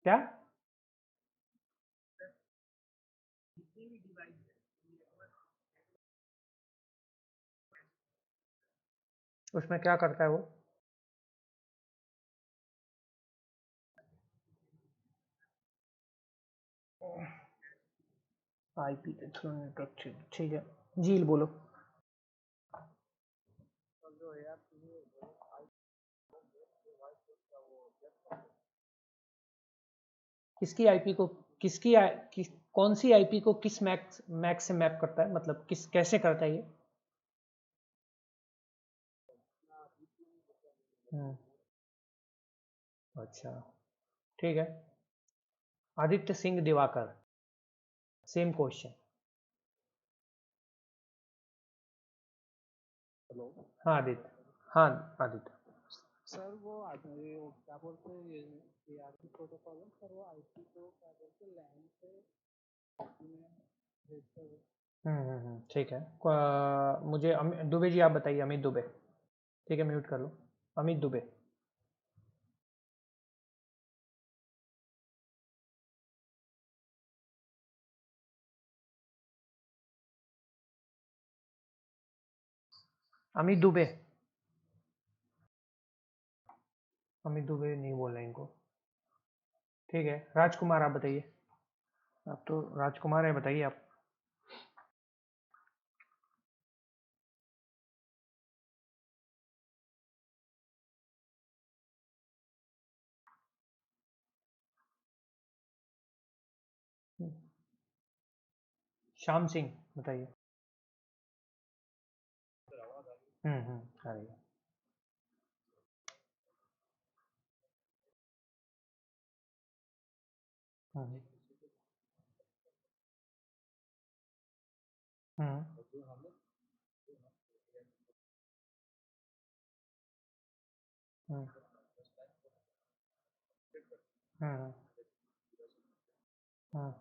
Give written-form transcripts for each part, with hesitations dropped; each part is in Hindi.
क्या? उसमें क्या करता है वो? आईपी के थ्रू नेटवर्क, ठीक है। झील बोलो। किसकी आईपी को, कौन सी आईपी को किस मैक से मैप करता है, मतलब किस कैसे करता है ये? हम्म, अच्छा, ठीक है। Aditya Singh Diwakar, same question. Hello हाँ आदित्य, हाँ आदित्य। सर, वो क्या बोलते हैं, ये ARP प्रोटोकॉल है सर, वो आईपी को क्या बोलते हैं लैन से में भेजते हैं। ठीक है। मुझे दुबे जी आप बताइए, अमित दुबे। ठीक है, म्यूट कर लो। अमित दुबे। अमित दुबे। अमित दुबे नहीं बोल रहे इनको। ठीक है, राजकुमार आप बताइए। आप तो राजकुमार है, बताइए आप। श्याम सिंह बताइए। आ रही है। हम्म हम्म हम्म हम्म हम्म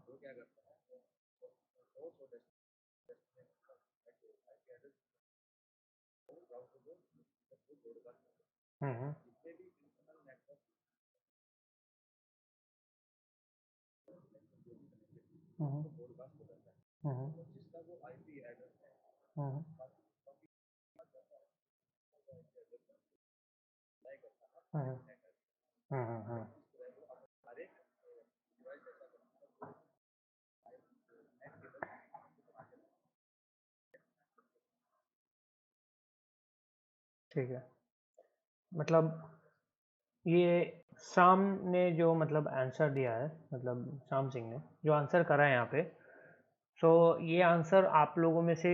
हम्म हम्म हम्म हम्म हम्म हम्म। ठीक है, मतलब ये शाम ने जो मतलब आंसर दिया है, मतलब शाम सिंह ने जो आंसर करा है यहाँ पे, सो ये आंसर आप लोगों में से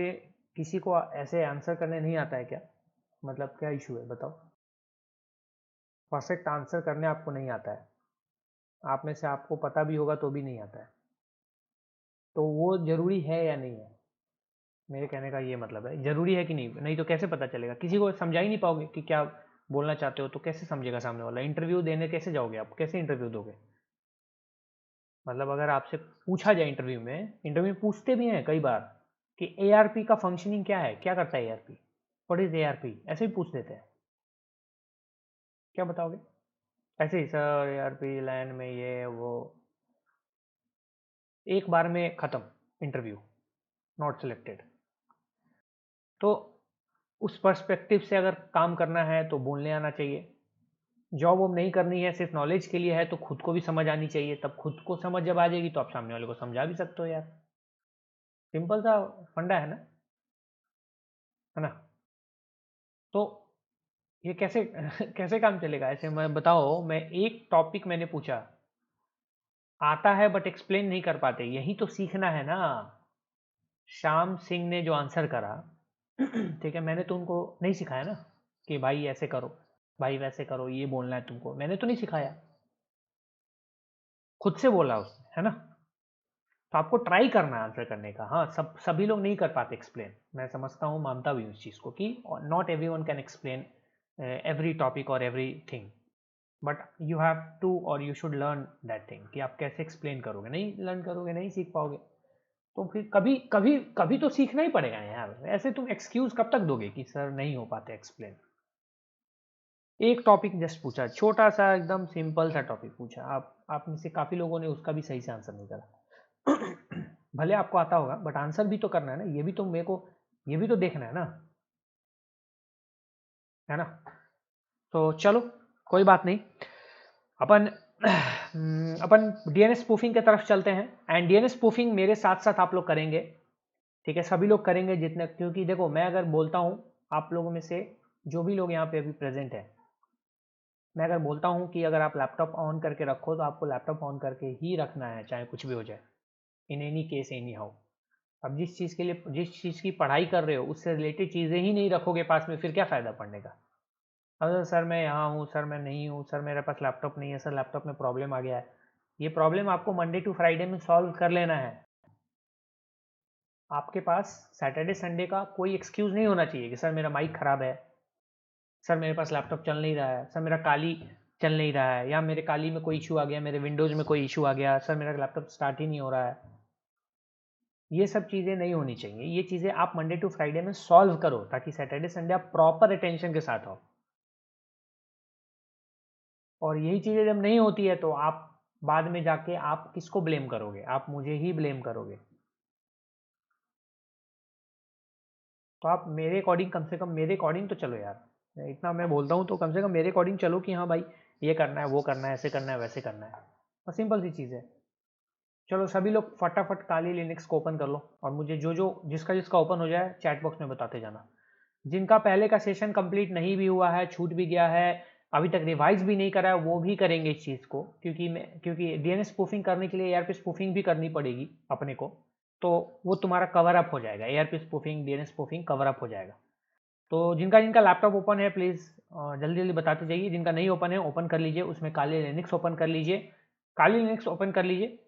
किसी को ऐसे आंसर करने नहीं आता है क्या? मतलब क्या इशू है बताओ। परफेक्ट आंसर करने आपको नहीं आता है, आप में से आपको पता भी होगा तो भी नहीं आता है, तो वो जरूरी है या नहीं है? मेरे कहने का ये मतलब है, जरूरी है कि नहीं, नहीं तो कैसे पता चलेगा? किसी को समझा ही नहीं पाओगे कि क्या बोलना चाहते हो, तो कैसे समझेगा सामने वाला? इंटरव्यू देने कैसे जाओगे आप, कैसे इंटरव्यू दोगे? मतलब अगर आपसे पूछा जाए इंटरव्यू में पूछते भी हैं कई बार कि एआरपी का फंक्शनिंग क्या है, क्या करता है एआरपी, व्हाट इज एआरपी, ऐसे ही पूछ देते हैं। क्या बताओगे? ऐसे ही सर एआरपी लैन में ये वो, एक बार में खत्म इंटरव्यू, नॉट सिलेक्टेड। तो उस पर्सपेक्टिव से अगर काम करना है तो बोलने आना चाहिए। जॉब वॉब नहीं करनी है, सिर्फ नॉलेज के लिए है, तो खुद को भी समझ आनी चाहिए, तब खुद को समझ जब आ जाएगी तो आप सामने वाले को समझा भी सकते हो यार। सिंपल सा फंडा है ना? तो ये कैसे कैसे काम चलेगा ऐसे? मैं बताओ, मैं एक टॉपिक मैंने पूछा, आता है बट एक्सप्लेन नहीं कर पाते, यही तो सीखना है ना। श्याम सिंह ने जो आंसर करा, ठीक है, मैंने तो उनको नहीं सिखाया ना कि भाई ऐसे करो, भाई वैसे करो, ये बोलना है तुमको, मैंने तो नहीं सिखाया, खुद से बोला उसने, है ना? तो आपको ट्राई करना है आंसर करने का। हाँ, सभी लोग नहीं कर पाते एक्सप्लेन, मैं समझता हूँ, मानता भी हूँ इस चीज़ को कि not every one can explain every topic और everything, but you have to और you should learn that thing कि आप कैसे एक्सप्लेन करोगे। नहीं लर्न करोगे नहीं सीख पाओगे, तो फिर कभी कभी कभी तो सीखना ही पड़ेगा यार। ऐसे तुम एक्सक्यूज कब तक दोगे कि सर नहीं हो पाते एक्सप्लेन? एक टॉपिक जस्ट पूछा, छोटा सा एकदम सिंपल सा टॉपिक पूछा, आप में से काफ़ी लोगों ने उसका भी सही से आंसर नहीं करा। भले आपको आता होगा बट आंसर भी तो करना है ना, ये भी तो मेरे को, ये भी तो देखना है ना। तो चलो कोई बात नहीं, अपन अपन डीएनएस स्पूफिंग की तरफ चलते हैं। एंड डीएनएस स्पूफिंग मेरे साथ साथ आप लोग करेंगे, ठीक है, सभी लोग करेंगे जितने, क्योंकि देखो मैं अगर बोलता हूँ, आप लोगों में से जो भी लोग यहाँ पे अभी प्रेजेंट है, मैं अगर बोलता हूँ कि अगर आप लैपटॉप ऑन करके रखो तो आपको लैपटॉप ऑन करके ही रखना है, चाहे कुछ भी हो जाए, in any case any how. अब जिस चीज़ के लिए, जिस चीज़ की पढ़ाई कर रहे हो उससे रिलेटेड चीज़ें ही नहीं रखोगे पास में, फिर क्या फ़ायदा पढ़ने का। अगर सर मैं यहाँ हूँ, सर मैं नहीं हूँ, सर मेरे पास लैपटॉप नहीं है, सर लैपटॉप में प्रॉब्लम आ गया है, ये प्रॉब्लम आपको मंडे टू फ्राइडे में सॉल्व कर लेना है। आपके पास सैटरडे संडे का कोई एक्सक्यूज़ नहीं होना चाहिए कि सर मेरा माइक ख़राब है, सर मेरे पास लैपटॉप चल नहीं रहा है, सर मेरा काली चल नहीं रहा है, या मेरे काली में कोई इशू आ गया, मेरे विंडोज़ में कोई इशू आ गया, सर मेरा लैपटॉप स्टार्ट ही नहीं हो रहा है। ये सब चीज़ें नहीं होनी चाहिए। ये चीज़ें आप मंडे टू फ्राइडे में सॉल्व करो ताकि सैटरडे संडे आप प्रॉपर अटेंशन के साथ हो। और यही चीज़ें जब नहीं होती है तो आप बाद में जाके आप किसको ब्लेम करोगे, आप मुझे ही ब्लेम करोगे। तो आप मेरे अकॉर्डिंग, कम से कम मेरे अकॉर्डिंग तो चलो यार, इतना मैं बोलता हूँ तो कम से कम मेरे अकॉर्डिंग चलो कि हाँ भाई ये करना है, वो करना है, ऐसे करना है, वैसे करना है, और सिंपल सी चीज़ है। चलो सभी लोग फटाफट काली लिनक्स को ओपन कर लो, और मुझे जो जो जिसका जिसका ओपन हो जाए चैट बॉक्स में बताते जाना। जिनका पहले का सेशन कंप्लीट नहीं भी हुआ है, छूट भी गया है, अभी तक रिवाइज भी नहीं करा है, वो भी करेंगे इस चीज़ को, क्योंकि डीएनएस स्पूफिंग करने के लिए एआरपी स्पूफिंग भी करनी पड़ेगी अपने को, तो वो तुम्हारा कवर अप हो जाएगा, ARP spoofing DNS spoofing cover up हो जाएगा। तो जिनका जिनका लैपटॉप ओपन है प्लीज़ जल्दी जल्दी बताते जाइए, जिनका नहीं ओपन है ओपन कर लीजिए, उसमें काली लिनक्स ओपन कर लीजिए, काली लिनक्स ओपन कर लीजिए।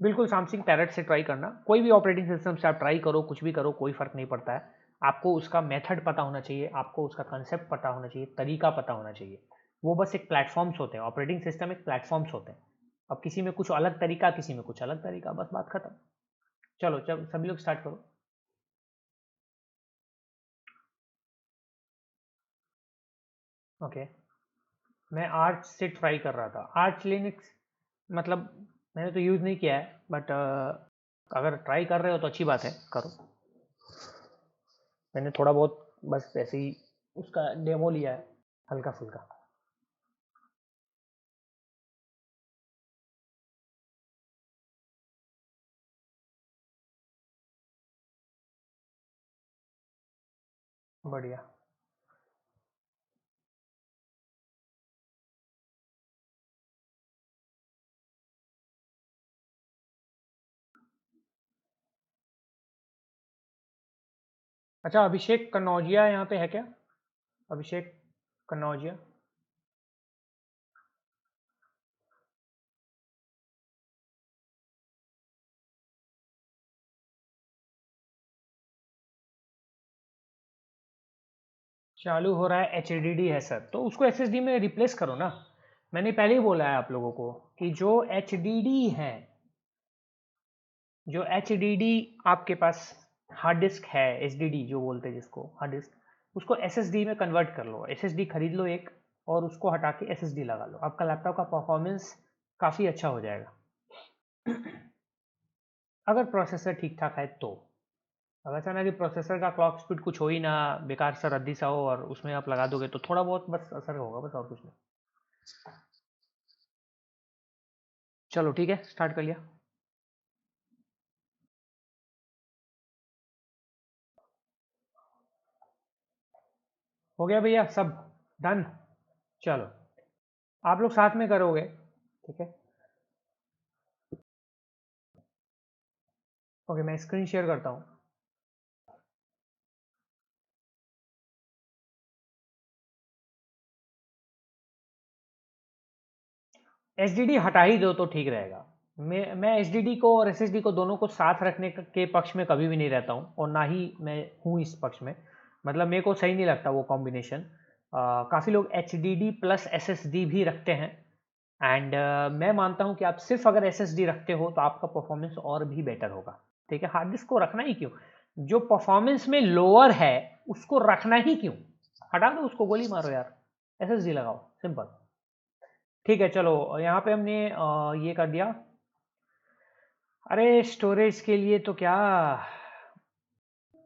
बिल्कुल सैमसंग पैरेट से ट्राई करना, कोई भी ऑपरेटिंग सिस्टम से आप ट्राई करो, कुछ भी करो, कोई फ़र्क नहीं पड़ता है। आपको उसका मेथड पता होना चाहिए, आपको उसका कंसेप्ट पता होना चाहिए, तरीका पता होना चाहिए। वो बस एक प्लेटफॉर्म्स होते हैं, ऑपरेटिंग सिस्टम एक प्लेटफॉर्म्स होते हैं। अब किसी में कुछ अलग तरीका, किसी में कुछ अलग तरीका, बस बात खत्म। चलो चल सभी लोग स्टार्ट करो। ओके, मैं आर्च से ट्राई कर रहा था, आर्च लिनक्स, मतलब मैंने तो यूज़ नहीं किया है, बट अगर ट्राई कर रहे हो तो अच्छी बात है, करो। मैंने थोड़ा बहुत बस ऐसे ही उसका डेमो लिया है, हल्का फुल्का। बढ़िया। अच्छा, अभिषेक कन्नौजिया यहाँ पे है क्या? अभिषेक कन्नौजिया। चालू हो रहा है, HDD है सर, तो उसको SSD में रिप्लेस करो ना। मैंने पहले ही बोला है आप लोगों को कि जो HDD है, जो HDD आपके पास हार्ड डिस्क है, HDD जो बोलते हैं जिसको हार्ड डिस्क, उसको SSD में कन्वर्ट कर लो, SSD खरीद लो एक, और उसको हटा के SSD लगा लो, आपका लैपटॉप का परफॉर्मेंस काफ़ी अच्छा हो जाएगा। अगर प्रोसेसर ठीक ठाक है तो। अब ऐसा ना कि प्रोसेसर का क्लॉक स्पीड कुछ हो ही ना, बेकार सा रद्दी सा हो, और उसमें आप लगा दोगे तो थोड़ा बहुत बस असर होगा, बस और कुछ नहीं। चलो ठीक है, स्टार्ट कर लिया। हो गया भैया सब डन। चलो आप लोग साथ में करोगे, ठीक है। ओके, मैं स्क्रीन शेयर करता हूँ। SSD हटा ही दो तो ठीक रहेगा। मैं SSD को और SSD को दोनों को साथ रखने के पक्ष में कभी भी नहीं रहता हूँ, और ना ही मैं हूँ इस पक्ष में, मतलब मेरे को सही नहीं लगता वो कॉम्बिनेशन। काफ़ी लोग HDD प्लस SSD भी रखते हैं, एंड मैं मानता हूँ कि आप सिर्फ अगर SSD रखते हो तो आपका परफॉर्मेंस और भी बेटर होगा, ठीक है। हार्ड डिस्क को रखना ही क्यों, जो परफॉर्मेंस में लोअर है उसको रखना ही क्यों, हटा दो उसको, गोली मारो यार, SSD लगाओ, सिंपल। ठीक है, चलो यहाँ पे हमने ये कर दिया। अरे स्टोरेज के लिए तो क्या,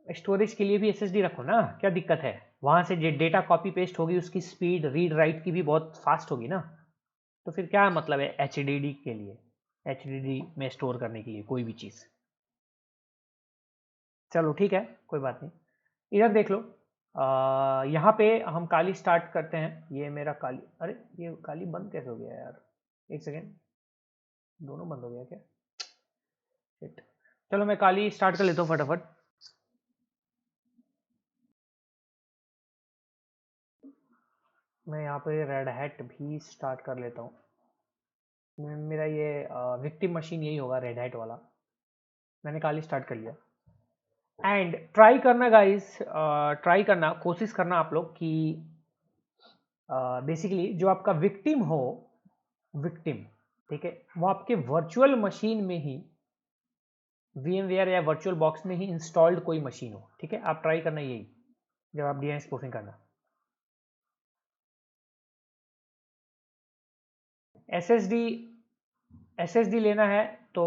स्टोरेज के लिए भी SSD रखो ना, क्या दिक्कत है, वहां से डेटा कॉपी पेस्ट होगी, उसकी स्पीड रीड राइट की भी बहुत फास्ट होगी ना, तो फिर क्या मतलब है HDD के लिए, HDD में स्टोर करने के लिए कोई भी चीज़। चलो ठीक है, कोई बात नहीं। इधर देख लो, यहाँ पे हम काली स्टार्ट करते हैं। ये मेरा काली, अरे ये काली बंद कैसे हो गया यार, एक सेकेंड, दोनों बंद हो गया क्या, शिट। चलो मैं काली स्टार्ट कर लेता हूँ फटाफट। मैं यहाँ पे रेड हैट भी स्टार्ट कर लेता हूँ। मेरा ये विक्टिम मशीन यही होगा, रेड हैट वाला। मैंने काली स्टार्ट कर लिया। एंड ट्राई करना गाइस, ट्राई करना, कोशिश करना आप लोग कि बेसिकली जो आपका विक्टिम हो, विक्टिम, ठीक है, वो आपके वर्चुअल मशीन में ही, VMware या वर्चुअल बॉक्स में ही इंस्टॉल्ड कोई मशीन हो। ठीक है, आप ट्राई करना यही जब आप DNS स्पूफिंग करना। SSD लेना है तो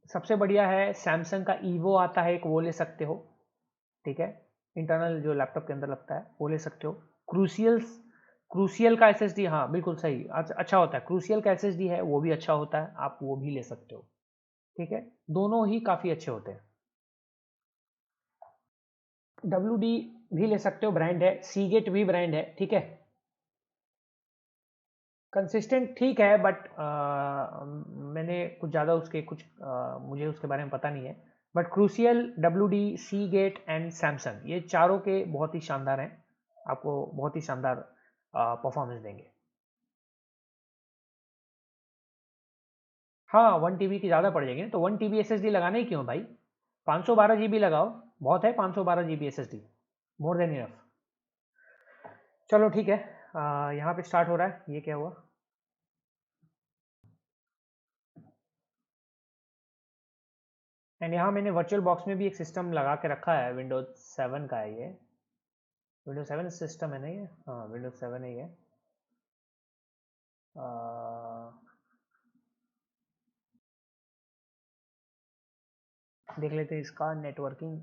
सबसे बढ़िया है, सैमसंग का ईवो आता है एक, वो ले सकते हो। ठीक है, इंटरनल जो लैपटॉप के अंदर लगता है वो ले सकते हो। क्रूसियल का SSD, हाँ बिल्कुल सही, अच्छा होता है। क्रूसियल का SSD है, वो भी अच्छा होता है, आप वो भी ले सकते हो। ठीक है, दोनों ही काफ़ी अच्छे होते हैं। WD भी ले सकते हो, ब्रांड है। सीगेट भी ब्रांड है, ठीक है। कंसिस्टेंट ठीक है, बट मैंने कुछ ज़्यादा उसके मुझे उसके बारे में पता नहीं है। But crucial, WD, Seagate and Samsung, ये चारों के बहुत ही शानदार हैं, आपको बहुत ही शानदार परफॉर्मेंस देंगे। हाँ 1 TB की ज़्यादा पड़ जाएगी, तो 1 TB SSD लगाना ही क्यों भाई, 512 GB लगाओ, बहुत है 512 GB SSD, more than enough. चलो ठीक है, यहाँ पे स्टार्ट हो रहा है, ये क्या हुआ। एंड यहाँ मैंने वर्चुअल बॉक्स में भी एक सिस्टम लगा के रखा है, विंडोज 7 का है ये। विंडोज 7 सिस्टम है ना ये, हाँ विंडोज 7 है ये। देख लेते हैं इसका नेटवर्किंग।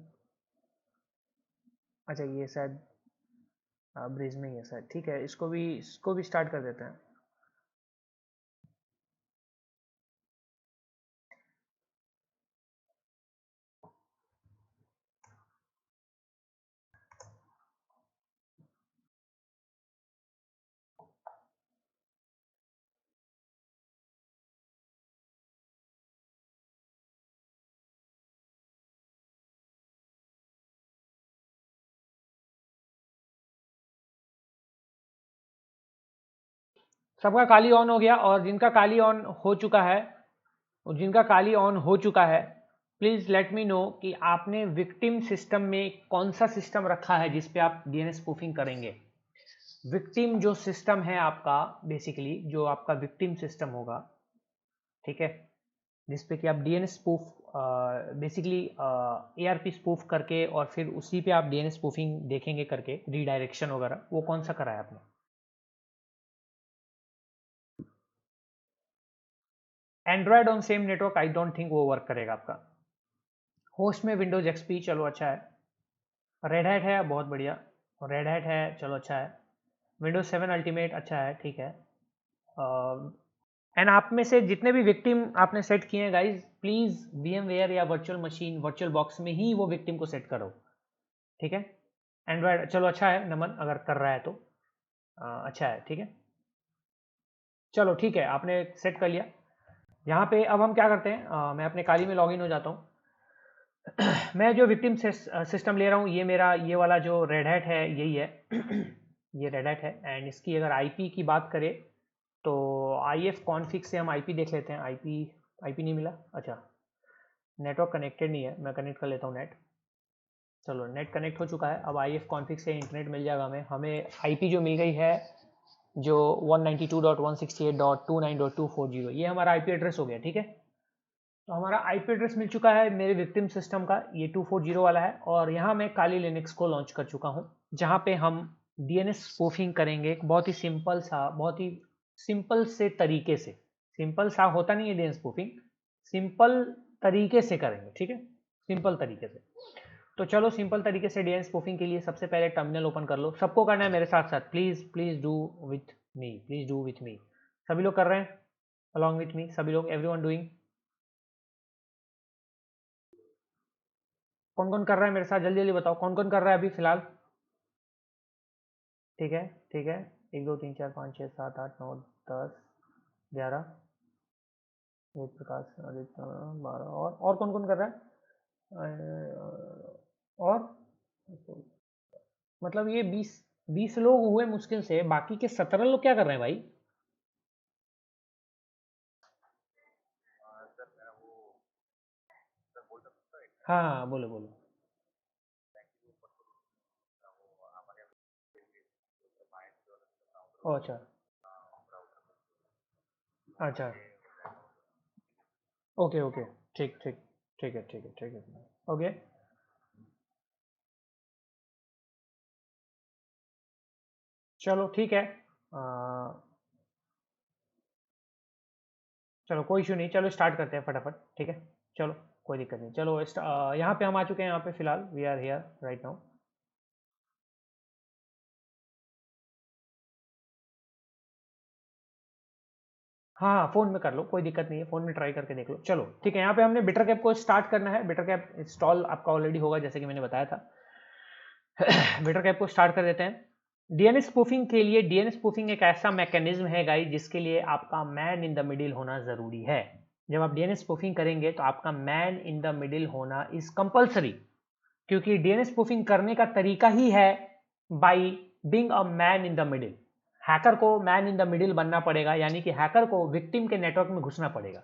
अच्छा ये शायद ब्रिज में ही है शायद, ठीक है, इसको भी स्टार्ट कर देते हैं। सबका काली ऑन हो गया, और जिनका काली ऑन हो चुका है, प्लीज़ लेट मी नो कि आपने विक्टिम सिस्टम में कौन सा सिस्टम रखा है जिस पे आप DNS स्पूफिंग करेंगे। विक्टिम जो सिस्टम है आपका, बेसिकली जो आपका विक्टिम सिस्टम होगा, ठीक है, जिस पे कि आप DNS spoof, basically ARP spoof करके और फिर उसी पे आप DNS स्पूफिंग देखेंगे करके, रीडायरेक्शन वगैरह, वो कौन सा करा है आपने। Android on same network, I don't think वो वर्क करेगा आपका। होस्ट में विंडोज XP, चलो अच्छा है। रेड हैट है, बहुत बढ़िया, रेड हैट है, चलो अच्छा है। विंडोज 7 अल्टीमेट अच्छा है, ठीक है। एंड आप में से जितने भी विक्टिम आपने सेट किए हैं गाइज, प्लीज़ VMware या वर्चुअल मशीन, वर्चुअल बॉक्स में ही वो विक्टिम को सेट करो, ठीक है। एंड्रॉयड चलो अच्छा है, नमन अगर कर रहा है तो अच्छा है, ठीक है। चलो ठीक है, आपने सेट कर लिया। यहाँ पे अब हम क्या करते हैं, मैं अपने काली में लॉगिन हो जाता हूँ। मैं जो विक्टिम सिस्टम ले रहा हूँ, ये मेरा ये वाला जो रेड हैट है यही है। ये रेड हैट है, एंड इसकी अगर IP की बात करें तो IF कॉन्फिग से हम IP देख लेते हैं। IP नहीं मिला, अच्छा नेटवर्क कनेक्टेड नहीं है, मैं कनेक्ट कर लेता हूँ नेट। चलो नेट कनेक्ट हो चुका है, अब IF कॉन्फिग से इंटरनेट मिल जाएगा हमें IP जो मिल गई है जो 192.168.29.240, ये हमारा IP एड्रेस हो गया, ठीक है। तो हमारा आईपी एड्रेस मिल चुका है मेरे विक्टिम सिस्टम का, ये 240 वाला है, और यहाँ मैं काली लिनक्स को लॉन्च कर चुका हूँ, जहाँ पे हम डीएनएस स्पूफिंग करेंगे। एक बहुत ही सिंपल सा, बहुत ही सिंपल से तरीके से, सिंपल सा होता नहीं है डीएनएस स्पूफिंग, सिंपल तरीके से करेंगे, ठीक है, सिंपल तरीके से। तो चलो सिंपल तरीके से डीएनएस स्पूफिंग के लिए सबसे पहले टर्मिनल ओपन कर लो। सबको करना है मेरे साथ साथ, please please do with me, please do with me. सभी लोग कर रहे हैं अलॉन्ग विथ मी? सभी लोग, एवरीवन डूइंग? कौन कौन कर रहा है मेरे साथ, जल्दी जल्दी बताओ कौन कौन कर रहा है अभी फिलहाल। ठीक है, ठीक है, 1 2 3 4 5 6 7 8 9 10 11, वेद प्रकाश, आदित्य, 12, और कौन कौन कर रहा है? और मतलब ये 20 लोग हुए मुश्किल से, बाकी के 17 लोग क्या कर रहे हैं भाई? हाँ हाँ, बोलो बोलो। ओ अच्छा, अच्छा, ओके ओके, ठीक ठीक, ठीक है ठीक है ठीक है, ओके। चलो ठीक है, चलो कोई इशू नहीं, चलो स्टार्ट करते हैं फटाफट, ठीक है। चलो कोई दिक्कत नहीं, चलो यहाँ पे हम आ चुके हैं, यहाँ पे फिलहाल we are here right now. हाँ हाँ, फोन में कर लो, कोई दिक्कत नहीं है, फोन में ट्राई करके देख लो। चलो ठीक है, यहाँ पे हमने बिटर कैप को स्टार्ट करना है। बिटर कैप इंस्टॉल आपका ऑलरेडी होगा, जैसे कि मैंने बताया था। बिटर कैप को स्टार्ट कर देते हैं। डीएनएस स्पूफिंग के लिए, डीएनएस स्पूफिंग एक ऐसा मैकेनिज्म है गाइस, जिसके लिए आपका मैन इन द मिडिल होना जरूरी है। जब आप डीएनएस स्पूफिंग करेंगे तो आपका मैन इन द मिडिल होना इज कंपल्सरी, क्योंकि डीएनएस स्पूफिंग करने का तरीका ही है by being a man in the middle. Hacker को मैन इन द मिडिल बनना पड़ेगा, यानी कि हैकर को विक्टिम के नेटवर्क में घुसना पड़ेगा।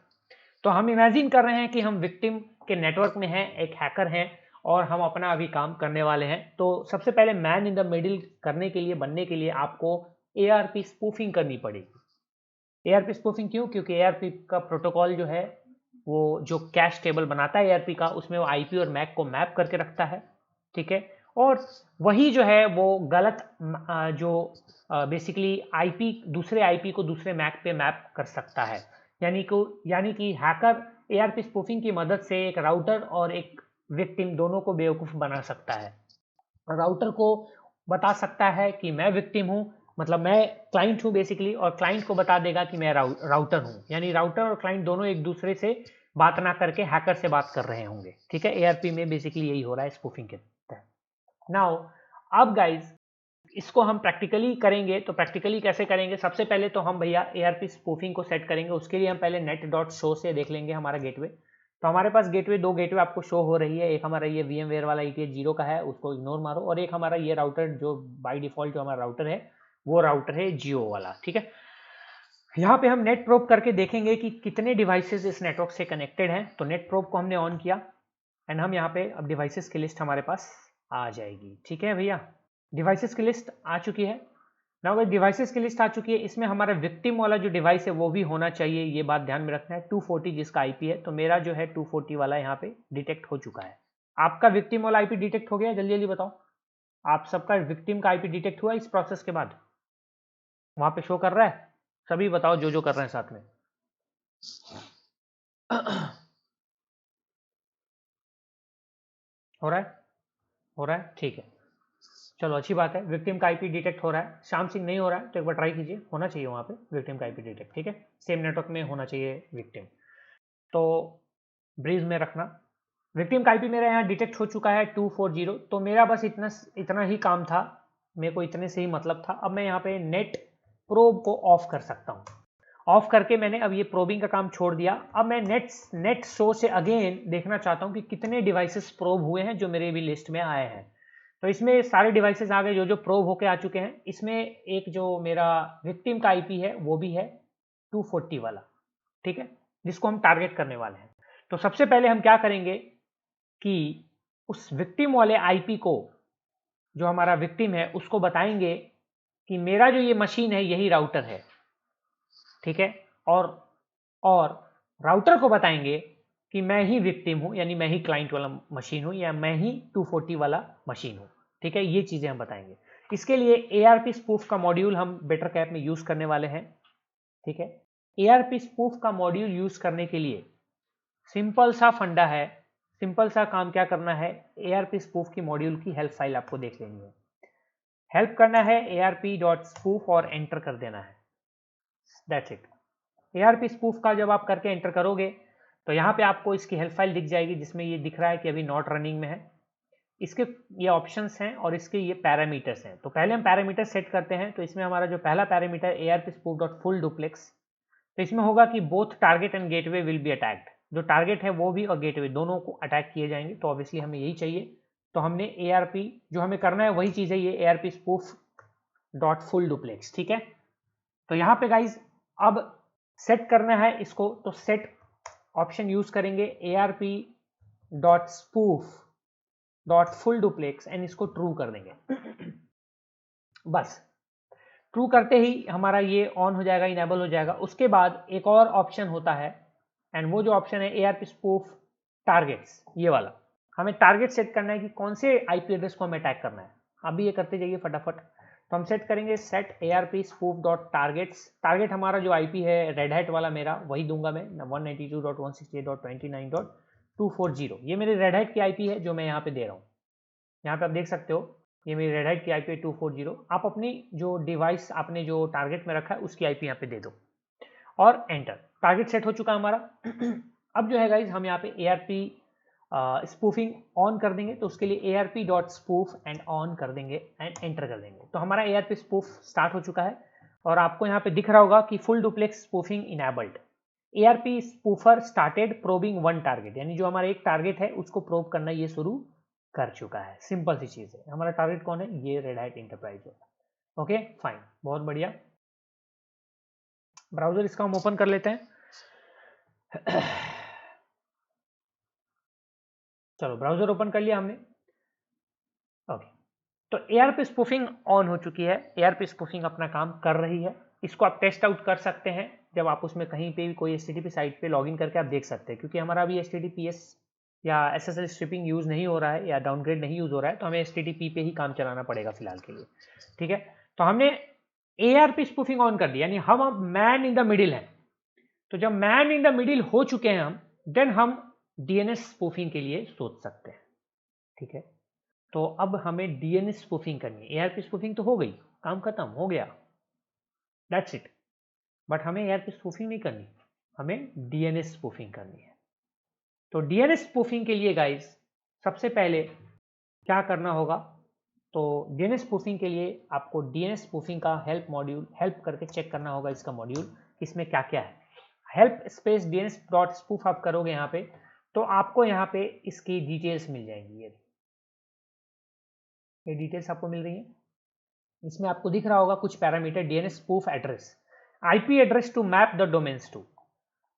तो हम इमेजिन कर रहे हैं कि हम विक्टिम के नेटवर्क में हैं, एक हैकर हैं, और हम अपना अभी काम करने वाले हैं। तो सबसे पहले मैन इन द मिडिल करने के लिए, बनने के लिए आपको एआरपी स्पूफिंग करनी पड़ेगी। एआरपी स्पूफिंग क्यों? क्योंकि एआरपी का प्रोटोकॉल जो है, वो जो कैश टेबल बनाता है एआरपी का, उसमें वो आईपी और मैक को मैप करके रखता है, ठीक है। और वही जो है वो गलत जो बेसिकली आईपी, दूसरे आईपी को दूसरे मैक पे मैप कर सकता है। यानी कि हैकर एआरपी स्पूफिंग की मदद से एक राउटर और एक विक्टिम दोनों को बेवकूफ बना सकता है। राउटर को बता सकता है कि मैं विक्टिम हूं, मतलब मैं क्लाइंट हूं बेसिकली, और क्लाइंट को बता देगा कि मैं राउटर हूं। यानी राउटर और क्लाइंट दोनों एक दूसरे से बात ना करके हैकर से बात कर रहे होंगे, ठीक है। एआरपी में बेसिकली यही हो रहा है स्पूफिंग के तहत। नाउ अब गाइज, इसको हम प्रैक्टिकली करेंगे। तो प्रैक्टिकली कैसे करेंगे? सबसे पहले तो हम भैया एआरपी स्पूफिंग को सेट करेंगे। उसके लिए हम पहले net.show से देख लेंगे हमारा गेटवे। तो हमारे पास गेटवे, 2 गेटवे आपको शो हो रही है। एक हमारा ये VMware वाला ETH0 का है, उसको इग्नोर मारो, और एक हमारा ये राउटर जो बाय डिफॉल्ट जो हमारा राउटर है, वो राउटर है जियो वाला, ठीक है। यहाँ पे हम नेट प्रोब करके देखेंगे कि कितने डिवाइसेस इस नेटवर्क से कनेक्टेड हैं। तो नेट प्रोब को हमने ऑन किया, एंड हम यहाँ पे अब डिवाइसेस की लिस्ट हमारे पास आ जाएगी, ठीक है भैया। डिवाइसेस की लिस्ट आ चुकी है। नाउ अगर डिवाइसेस की लिस्ट आ चुकी है, इसमें हमारा विक्टिम वाला जो डिवाइस है वो भी होना चाहिए, ये बात ध्यान में रखना है। 240 जिसका आईपी है, तो मेरा जो है 240 वाला यहाँ पे डिटेक्ट हो चुका है। आपका विक्टिम वाला आईपी डिटेक्ट हो गया? जल्दी जल्दी बताओ, आप सबका विक्टिम का आईपी डिटेक्ट हुआ इस प्रोसेस के बाद? वहां पे शो कर रहा है? सभी बताओ जो जो कर रहे हैं साथ में। हो रहा है? हो रहा है, ठीक है। चलो अच्छी बात है, विक्टिम का आईपी डिटेक्ट हो रहा है। श्याम सिंह नहीं हो रहा है तो एक बार ट्राई कीजिए, होना चाहिए वहाँ पे विक्टिम का आईपी डिटेक्ट, ठीक है। सेम नेटवर्क में होना चाहिए विक्टिम। तो ब्रीज में रखना। विक्टिम का आईपी मेरा यहाँ डिटेक्ट हो चुका है 240। तो मेरा बस इतना इतना ही काम था, मेरे को इतने से ही मतलब था। अब मैं यहाँ पे नेट प्रोब को ऑफ कर सकता हूँ। ऑफ करके मैंने अब ये प्रोबिंग का काम छोड़ दिया। अब मैं नेट शो से अगेन देखना चाहता हूँ कि कितने डिवाइसेस प्रोब हुए हैं जो मेरे भी लिस्ट में आए हैं। तो इसमें सारे डिवाइसेस आ गए जो जो प्रोब होके आ चुके हैं। इसमें एक जो मेरा विक्टिम का आईपी है वो भी है 240 वाला, ठीक है, जिसको हम टारगेट करने वाले हैं। तो सबसे पहले हम क्या करेंगे कि उस विक्टिम वाले आईपी को, जो हमारा विक्टिम है, उसको बताएंगे कि मेरा जो ये मशीन है यही राउटर है, ठीक है। और राउटर को बताएंगे कि मैं ही विक्टिम हूँ, यानी मैं ही क्लाइंट वाला मशीन हूँ, या मैं ही 240 वाला मशीन हूँ। ठीक है, ये चीजें हम बताएंगे। इसके लिए ARP स्पूफ का मॉड्यूल हम बेटरकैप में यूज करने वाले हैं। ठीक है, ARP स्पूफ का मॉड्यूल यूज करने के लिए सिंपल सा फंडा है, सिंपल सा काम क्या करना है, ARP स्पूफ की मॉड्यूल की हेल्प फाइल आपको देख लेनी है। हेल्प करना है arp.spoof और एंटर कर देना है, दैट्स इट। ARP स्पूफ का जब आप करके एंटर करोगे तो यहाँ पे आपको इसकी हेल्प फाइल दिख जाएगी, जिसमें ये दिख रहा है कि अभी नॉट रनिंग में है। इसके ये ऑप्शंस हैं और इसके ये पैरामीटर्स हैं। तो पहले हम पैरामीटर सेट करते हैं। तो इसमें हमारा जो पहला पैरामीटर ARP spoof.full duplex, तो इसमें होगा कि both target and gateway will be attacked. जो टारगेट है वो भी और गेटवे दोनों को अटैक किए जाएंगे। तो ऑब्वियसली हमें यही चाहिए। तो हमने ARP जो हमें करना है वही चीज है, ये ARP spoof.full duplex। ठीक है, तो यहाँ पे गाइज अब सेट करना है इसको, तो सेट ऑप्शन यूज करेंगे ARP.spoof.full duplex एंड इसको ट्रू कर देंगे। बस ट्रू करते ही हमारा ये ऑन हो जाएगा, इनेबल हो जाएगा। उसके बाद एक और ऑप्शन होता है, एंड वो जो ऑप्शन है ARP spoof टारगेट्स, ये वाला। हमें टारगेट सेट करना है कि कौन से IP एड्रेस को हमें अटैक करना है। अभी ये करते जाइए फटाफट। तो हम सेट करेंगे सेट ARP spoof.targets। टारगेट हमारा जो IP है रेड हैट वाला, मेरा वही दूंगा मैं 192.168.29.240। ये मेरे रेड हैट की IP है जो मैं यहाँ पे दे रहा हूँ। यहाँ पे आप देख सकते हो ये मेरी रेड हैट की IP 240। आप अपनी जो डिवाइस आपने जो टारगेट में रखा है उसकी IP यहाँ पे दे दो और एंटर। टारगेट सेट हो चुका है हमारा। अब जो है गाइज हम यहाँ पे ARP स्पूफिंग ऑन कर देंगे। तो उसके लिए ARP.spoof एंड ऑन कर देंगे एंड एंटर कर देंगे। तो हमारा ARP स्पूफ स्टार्ट हो चुका है और आपको यहाँ पे दिख रहा होगा कि full duplex spoofing enabled. ARP spoofer started probing one target, यानी जो हमारा एक टारगेट है उसको प्रोब करना ये शुरू कर चुका है। सिंपल सी चीज है। हमारा टारगेट कौन है, ये रेड हैट इंटरप्राइज है। ओके फाइन, बहुत बढ़िया। ब्राउजर इसका हम ओपन कर लेते हैं। चलो ब्राउजर ओपन कर लिया हमने। ओके, तो ARP स्पूफिंग ऑन हो चुकी है। ARP स्पूफिंग अपना काम कर रही है। इसको आप टेस्ट आउट कर सकते हैं जब आप उसमें कहीं पे भी कोई HTTP साइट पे लॉगिन करके आप देख सकते हैं। क्योंकि हमारा अभी HTTPS या SSL स्ट्रिपिंग यूज नहीं हो रहा है या डाउनग्रेड नहीं यूज हो रहा है, तो हमें HTTP पे ही काम चलाना पड़ेगा फिलहाल के लिए। ठीक है, तो हमने ARP स्पूफिंग ऑन कर दी, यानी हम अब मैन इन द मिडिल है। तो जब मैन इन द मिडिल हो चुके हैं हम, देन हम DNS स्पूफिंग के लिए सोच सकते हैं। ठीक है, तो अब हमें DNS स्पूफिंग करनी है। ARP स्पूफिंग तो हो गई, काम खत्म हो गया, दैट्स इट। बट हमें ARP स्पूफिंग नहीं करनी, हमें DNS स्पूफिंग करनी है। तो DNS स्पूफिंग के लिए गाइस सबसे पहले क्या करना होगा, तो DNS स्पूफिंग के लिए आपको DNS स्पूफिंग का हेल्प मॉड्यूल हेल्प करके चेक करना होगा इसका मॉड्यूल, इसमें क्या क्या है। हेल्प स्पेस DNS.spoof आप करोगे यहाँ पे, तो आपको यहाँ पे इसकी डिटेल्स मिल जाएंगी। ये डिटेल्स आपको मिल रही है। इसमें आपको दिख रहा होगा कुछ parameter, DNS spoof address, IP address to map the domains to.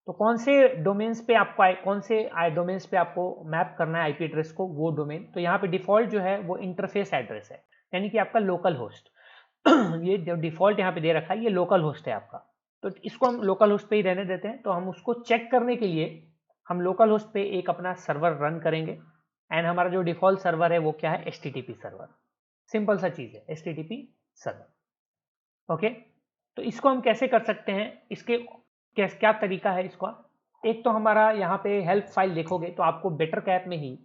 तो कौन से डोमेन्स पे आपको कौन से डोमेन्स पे आपको मैप करना है IP एड्रेस को, वो डोमेन। तो यहाँ पे डिफॉल्ट जो है वो इंटरफेस एड्रेस है, यानी कि आपका लोकल होस्ट। ये जो डिफॉल्ट यहाँ पे दे रखा है ये लोकल होस्ट है आपका। तो इसको हम लोकल होस्ट पे ही रहने देते हैं। तो हम उसको चेक करने के लिए हम लोकल होस्ट पे एक अपना सर्वर रन करेंगे। एंड हमारा जो डिफॉल्ट सर्वर है वो क्या है, HTTP सर्वर। सिंपल सा चीज है, HTTP सर्वर। ओके, तो इसको हम कैसे कर सकते हैं, इसके क्या तरीका है इसका। एक तो हमारा यहाँ पे हेल्प फाइल देखोगे तो आपको बेटरकैप में ही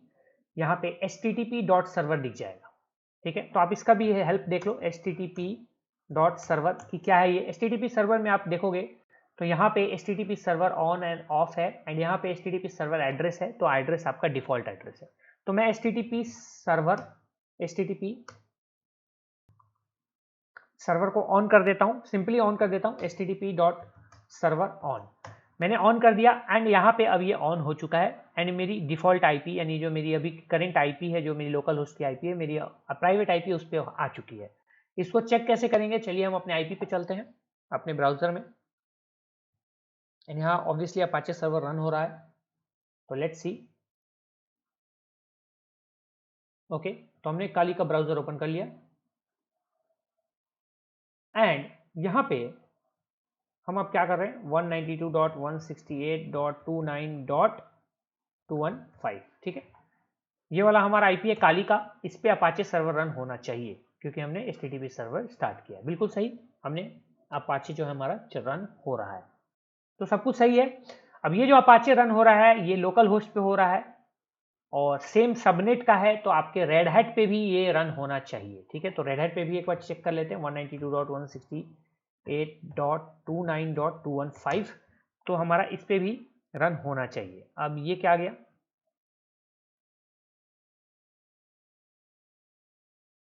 यहाँ पे http.server दिख जाएगा। ठीक है, तो आप इसका भी हेल्प देख लो, http.server की क्या है ये। HTTP सर्वर में आप देखोगे तो यहाँ पे HTTP server on end of है, एंड यहाँ पे HTTP सर्वर एड्रेस है। तो एड्रेस आपका डिफॉल्ट एड्रेस है। तो मैं HTTP सर्वर को ऑन कर देता हूं, सिंपली ऑन कर देता हूं, http.server ऑन मैंने ऑन कर दिया। एंड यहाँ पे अब ये ऑन हो चुका है। एंड मेरी डिफॉल्ट IP यानी जो मेरी अभी करंट IP है, जो मेरी लोकल होस्ट की IP है, मेरी प्राइवेट IP उस पर आ चुकी है। इसको चेक कैसे करेंगे, चलिए हम अपने IP पे चलते हैं अपने ब्राउजर में। एंड यहाँ ऑब्वियसली अपाचे सर्वर रन हो रहा है, तो लेट्स सी। ओके, तो हमने काली का ब्राउजर ओपन कर लिया एंड यहाँ पे हम अब क्या कर रहे हैं, 192.168.29. 215, ठीक है। ये वाला हमारा आईपी है काली का, इस पे अपाचे सर्वर रन होना चाहिए क्योंकि हमने एचटीटीपी सर्वर स्टार्ट किया। बिल्कुल सही, हमने अपाचे जो है हमारा रन हो रहा है, तो सब कुछ सही है। अब ये जो अपाचे रन हो रहा है ये लोकल होस्ट पे हो रहा है और सेम सबनेट का है, तो आपके रेड हैट पे भी ये रन होना चाहिए, ठीक है। तो रेड हैट पे भी एक बार चेक कर लेते हैं 192.168.29.215, तो हमारा इस पे भी रन होना चाहिए। अब ये क्या आ गया,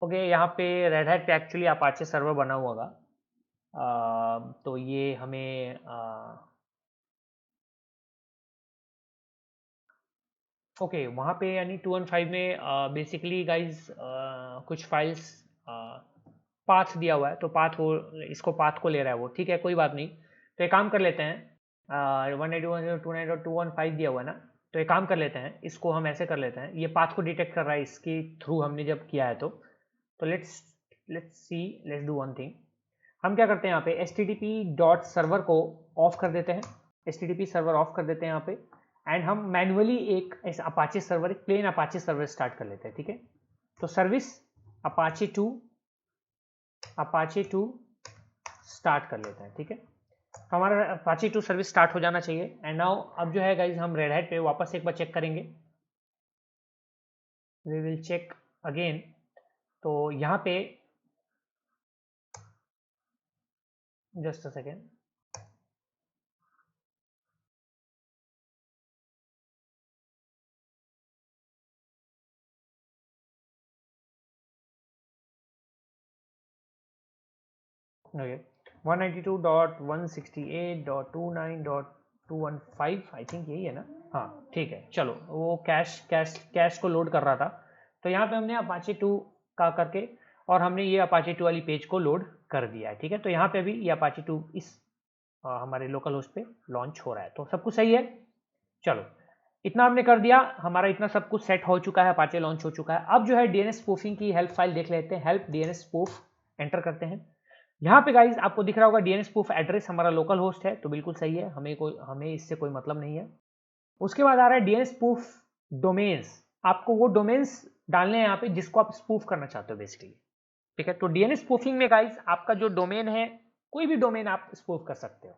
ओके, यहाँ पे रेड हैट पे एक्चुअली अपाचे सर्वर बना हुआ होगा, तो ये हमें ओके वहाँ पे यानी 215 में बेसिकली गाइज कुछ फाइल्स पाथ दिया हुआ है, तो पाथ हो, इसको पाथ को ले रहा है वो, ठीक है, कोई बात नहीं। तो एक काम कर लेते हैं, 192.168.215 दिया हुआ है ना, तो एक काम कर लेते हैं, इसको हम ऐसे कर लेते हैं, ये पाथ को डिटेक्ट कर रहा है इसके थ्रू हमने जब किया है, तो लेट्स डू वन थिंग। हम क्या करते हैं यहाँ पे एचटीटीपी डॉट सर्वर को ऑफ कर देते हैं, एचटीटीपी सर्वर ऑफ कर देते हैं यहाँ पे, एंड हम मैनुअली एक अपाचे सर्वर, एक प्लेन अपाचे सर्वर स्टार्ट कर लेते हैं, ठीक है। तो सर्विस अपाचे 2 स्टार्ट कर लेते हैं, ठीक है। तो हमारा अपाचे 2 सर्विस स्टार्ट हो जाना चाहिए। एंड नाउ अब जो है गाइज हम रेड हैट पे वापस एक बार चेक करेंगे, वी विल चेक अगेन। तो यहाँ पे just a second, okay 192.168.29.215 I think यही है ना, हाँ ठीक है। चलो वो कैश को लोड कर रहा था, तो यहाँ पे हमने अपाचे 2 का करके और हमने ये अपाचे 2 वाली पेज को लोड कर दिया है, ठीक है। तो यहाँ पे भी ये अपाचे 2 इस हमारे लोकल होस्ट पे लॉन्च हो रहा है, तो सब कुछ सही है। चलो इतना हमने कर दिया, हमारा इतना सब कुछ सेट हो चुका है, अपाचे लॉन्च हो चुका है। अब जो है डीएनएस स्पूफिंग की हेल्प फाइल देख लेते हैं, हेल्प डीएनएस स्पूफ एंटर करते हैं। यहाँ पे गाइज आपको दिख रहा होगा डीएनएस स्पूफ एड्रेस हमारा लोकल होस्ट है, तो बिल्कुल सही है, हमें इससे कोई मतलब नहीं है। उसके बाद आ रहा है डीएनएस स्पूफ डोमेन्स, आपको वो डोमेन्स डालने हैं यहाँ पे जिसको आप स्पूफ करना चाहते हो बेसिकली, ठीक है। तो डीएनएस स्पूफिंग में गाइज आपका जो डोमेन है, कोई भी डोमेन आप स्पूफ कर सकते हो,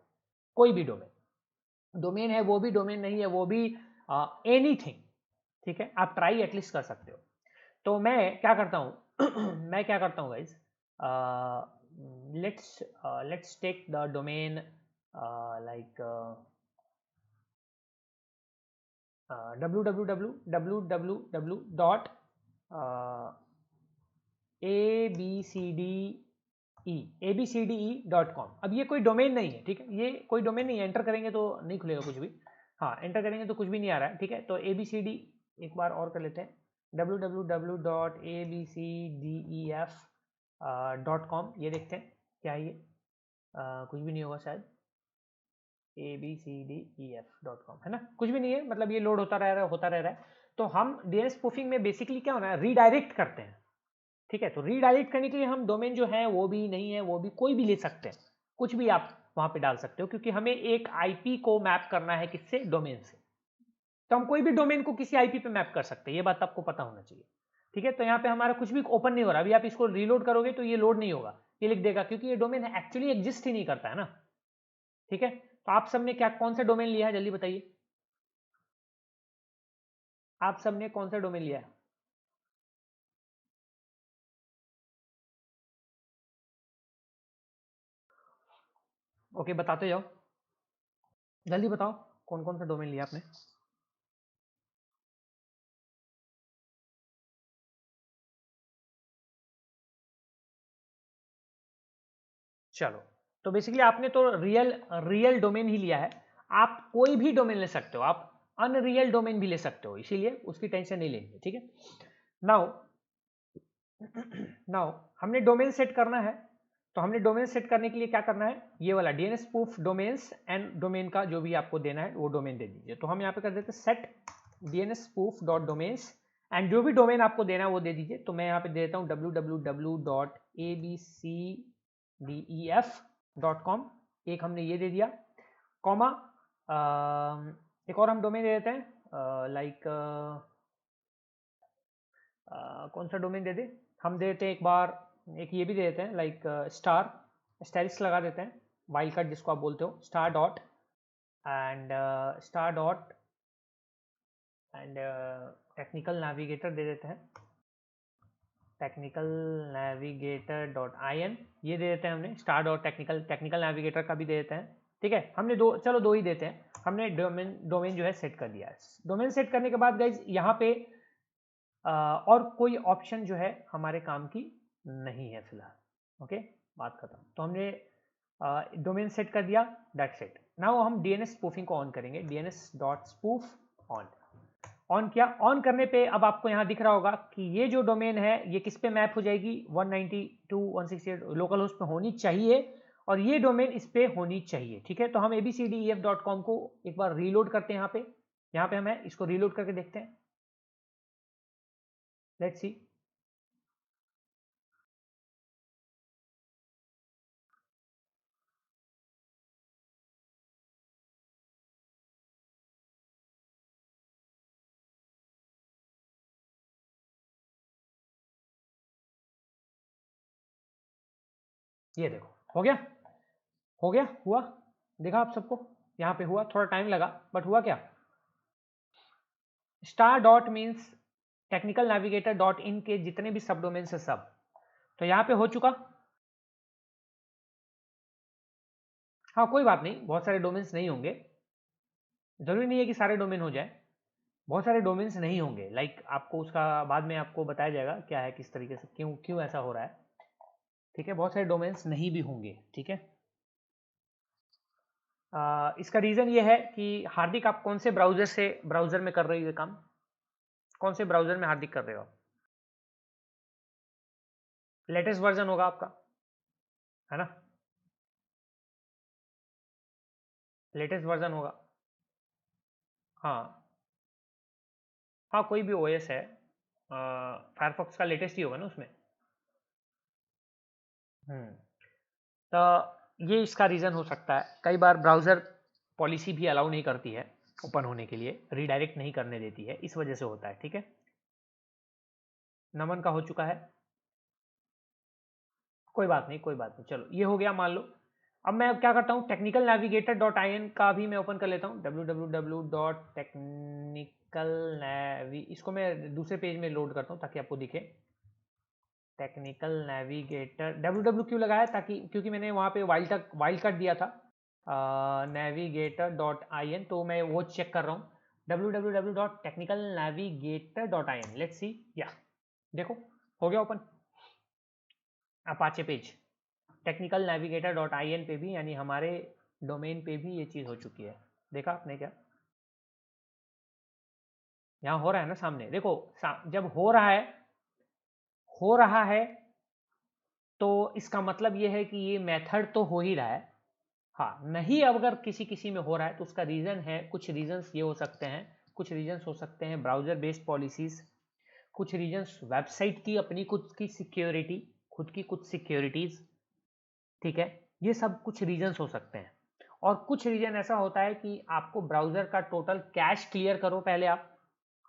कोई भी डोमेन है, वो भी डोमेन नहीं है वो भी, एनीथिंग, ठीक है, आप ट्राई एटलीस्ट कर सकते हो। तो मैं क्या करता हूँ मैं क्या करता हूँ guys, let's take the domain like abcde.com। अब ये कोई डोमेन नहीं है, ठीक है, ये कोई डोमेन नहीं है, एंटर करेंगे तो नहीं खुलेगा कुछ भी, हाँ एंटर करेंगे तो कुछ भी नहीं आ रहा है, ठीक है। तो abcd एक बार और कर लेते हैं, www.abcdef.com, ये देखते हैं क्या है ये, कुछ भी नहीं होगा शायद, abcdef.com है ना, कुछ भी नहीं है, मतलब ये लोड होता रह रहा है। तो हम डीएनएस स्पूफिंग में बेसिकली क्या होना है, रीडायरेक्ट करते हैं, ठीक है। तो रीडायरेक्ट करने के लिए हम डोमेन जो है वो भी नहीं है, वो भी कोई भी ले सकते हैं, कुछ भी आप वहां पे डाल सकते हो, क्योंकि हमें एक आईपी को मैप करना है, किससे, डोमेन से। तो हम कोई भी डोमेन को किसी आईपी पे मैप कर सकते हैं, ये बात आपको पता होना चाहिए, ठीक है। तो यहाँ पे हमारा कुछ भी ओपन नहीं हो रहा, अभी आप इसको रीलोड करोगे तो ये लोड नहीं होगा, ये लिख देगा, क्योंकि ये डोमेन एक्चुअली एग्जिस्ट ही नहीं करता है ना, ठीक है। तो आप सबने क्या, कौन सा डोमेन लिया है, जल्दी बताइए, आप सबने कौन सा डोमेन लिया है? ओके बताते जाओ, जल्दी बताओ कौन कौन सा डोमेन लिया आपने। चलो, तो बेसिकली आपने तो रियल डोमेन ही लिया है, आप कोई भी डोमेन ले सकते हो, आप अनरियल डोमेन भी ले सकते हो, इसीलिए उसकी टेंशन नहीं लेनी है, ठीक है। नाउ नाउ हमने डोमेन सेट करना है, तो हमने डोमेन सेट करने के लिए क्या करना है, ये वाला DNS spoof domains and domain का जो भी आपको देना है वो डोमेन दे दीजिए। तो हम यहाँ पे कर देते हैं set DNS spoof dot domains, and जो भी डोमेन आपको देना है वो दे दीजिए। तो मैं यहाँ पे दे देता हूँ www.abcdef.com, एक हमने ये दे दिया, कॉमा एक और हम डोमेन दे देते हैं लाइक कौन सा डोमेन दे दे, हम दे देते हैं एक बार, एक ये भी दे देते हैं लाइक स्टार, स्टेरिक्स लगा देते हैं, वाइल्ड कार्ड जिसको आप बोलते हो, star dot and star dot and technical navigator दे देते हैं, technical navigator dot I N, ये दे देते हैं हमने, star dot technical, technical navigator का भी दे देते हैं। ठीक है, हमने दो, चलो दो ही देते हैं, हमने डोमेन जो है सेट कर दिया है। डोमेन सेट करने के बाद गाइज यहाँ पे और कोई ऑप्शन जो है हमारे काम की नहीं है फिलहाल। ओके, बात खत्म। तो हमने डोमेन सेट कर दिया, दैट्स इट। नाउ हम डीएनएस स्पूफिंग को ऑन करेंगे, DNS dot spoof on, on किया। ऑन करने पे अब आपको यहाँ दिख रहा होगा कि ये जो डोमेन है ये किस पे मैप हो जाएगी, 192.168 लोकल होस्ट पे होनी चाहिए, और ये डोमेन इस पे होनी चाहिए। ठीक है, तो हम abcdef.com को एक बार रीलोड करते हैं, यहाँ पे हम है, इसको रीलोड करके देखते हैं, लेट्स सी। ये देखो हो गया, हो गया, हुआ, देखा आप सबको, यहाँ पे हुआ, थोड़ा टाइम लगा बट हुआ क्या। Star dot means technical navigator dot in के जितने भी सब डोमेन्स है सब, तो यहाँ पे हो चुका। हाँ कोई बात नहीं, बहुत सारे डोमेन्स नहीं होंगे, जरूरी नहीं है कि सारे डोमेन हो जाए, बहुत सारे डोमेन्स नहीं होंगे, लाइक आपको उसका बाद में आपको बताया जाएगा क्या है, किस तरीके से, क्यों क्यों ऐसा हो रहा है। ठीक है, बहुत सारे डोमेन्स नहीं भी होंगे। ठीक है, इसका रीज़न ये है कि हार्दिक आप कौन से ब्राउज़र में कर रहे हो ये काम, कौन से ब्राउज़र में हार्दिक कर रहे हो आप, लेटेस्ट वर्जन होगा आपका, है ना, लेटेस्ट वर्जन होगा। हाँ हाँ, कोई भी ओएस है, फायरफॉक्स का लेटेस्ट ही होगा ना उसमें। तो ये इसका रीज़न हो सकता है, कई बार ब्राउज़र पॉलिसी भी अलाउ नहीं करती है ओपन होने के लिए, रीडायरेक्ट नहीं करने देती है, इस वजह से होता है। ठीक है, नमन का हो चुका है, कोई बात नहीं, कोई बात नहीं, चलो ये हो गया मान लो। अब मैं क्या करता हूँ, technical navigator dot I N का भी मैं ओपन कर लेता हूँ, www.technicalnavi, इसको मैं दूसरे पेज में लोड करता हूँ ताकि आपको दिखे। टेक्निकल नेविगेटर डब्ल्यू क्यों लगाया, ताकि क्योंकि मैंने वहाँ पे वाइल्ड कार्ड दिया था नेविगेटर डॉट आई एन, तो मैं वो चेक कर रहा हूँ, www.technicalnavigator.in, लेट्स सी, या देखो हो गया open Apache page, technical navigator dot I N पे भी, यानी हमारे डोमेन पे भी ये चीज़ हो चुकी है। देखा आपने क्या, यहाँ हो रहा है ना सामने, देखो जब हो रहा है तो इसका मतलब ये है कि ये मेथड तो हो ही रहा है। हाँ, नहीं अगर किसी किसी में हो रहा है तो उसका रीज़न है, कुछ रीजंस ये हो सकते हैं, कुछ रीजंस हो सकते हैं ब्राउज़र बेस्ड पॉलिसीज़, कुछ रीजंस वेबसाइट की अपनी खुद की सिक्योरिटी, खुद की कुछ सिक्योरिटीज़। ठीक है, ये सब कुछ रीजंस हो सकते हैं, और कुछ रीजन ऐसा होता है कि आपको ब्राउज़र का टोटल कैश क्लियर करो पहले आप,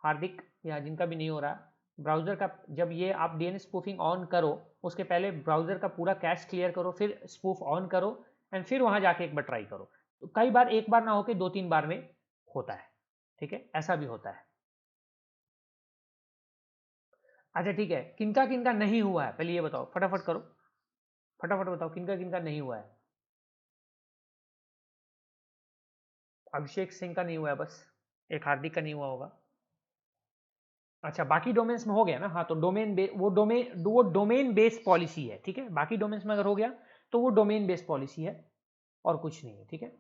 हार्दिक या जिनका भी नहीं हो रहा, ब्राउज़र का जब ये आप डीएनएस स्पूफिंग ऑन करो उसके पहले ब्राउज़र का पूरा कैश क्लियर करो, फिर स्पूफ ऑन करो एंड फिर वहाँ जाके एक बार ट्राई करो। तो कई बार एक बार ना होके 2-3 बार में होता है। ठीक है, ऐसा भी होता है। अच्छा ठीक है, किनका किनका नहीं हुआ है पहले ये बताओ, फटाफट करो, फटाफट बताओ किनका किनका नहीं हुआ है। अभिषेक सिंह का नहीं हुआ है बस, एक हार्दिक का नहीं हुआ होगा। अच्छा बाकी डोमेन्स में हो गया ना, हाँ तो वो डोमेन बेस्ड पॉलिसी है। ठीक है, बाकी डोमेन्स में अगर हो गया तो वो डोमेन बेस्ड पॉलिसी है और कुछ नहीं है। ठीक है,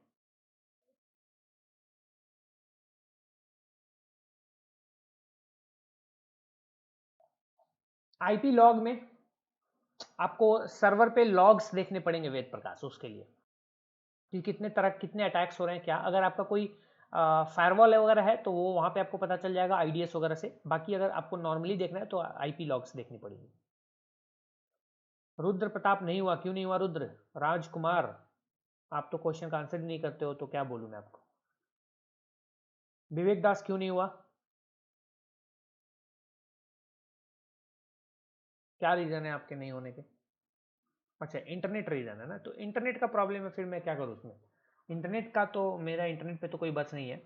आईपी लॉग में आपको सर्वर पे लॉग्स देखने पड़ेंगे वेद प्रकाश, उसके लिए कि कितने तरह कितने अटैक्स हो रहे हैं क्या, अगर आपका कोई फायरवॉल वगैरह है तो वो वहाँ पे आपको पता चल जाएगा आईडीएस वगैरह से, बाकी अगर आपको नॉर्मली देखना है तो आईपी लॉग्स देखनी पड़ेगी। रुद्र प्रताप नहीं हुआ, क्यों नहीं हुआ रुद्र, राजकुमार आप तो क्वेश्चन का आंसर ही नहीं करते हो, तो क्या बोलूँ मैं आपको। विवेक दास क्यों नहीं हुआ? क्या रीजन है आपके नहीं होने के? अच्छा, इंटरनेट रीजन है ना, तो इंटरनेट का प्रॉब्लम है, फिर मैं क्या करूँ उसमें? इंटरनेट का तो मेरा इंटरनेट पे तो कोई बस नहीं है,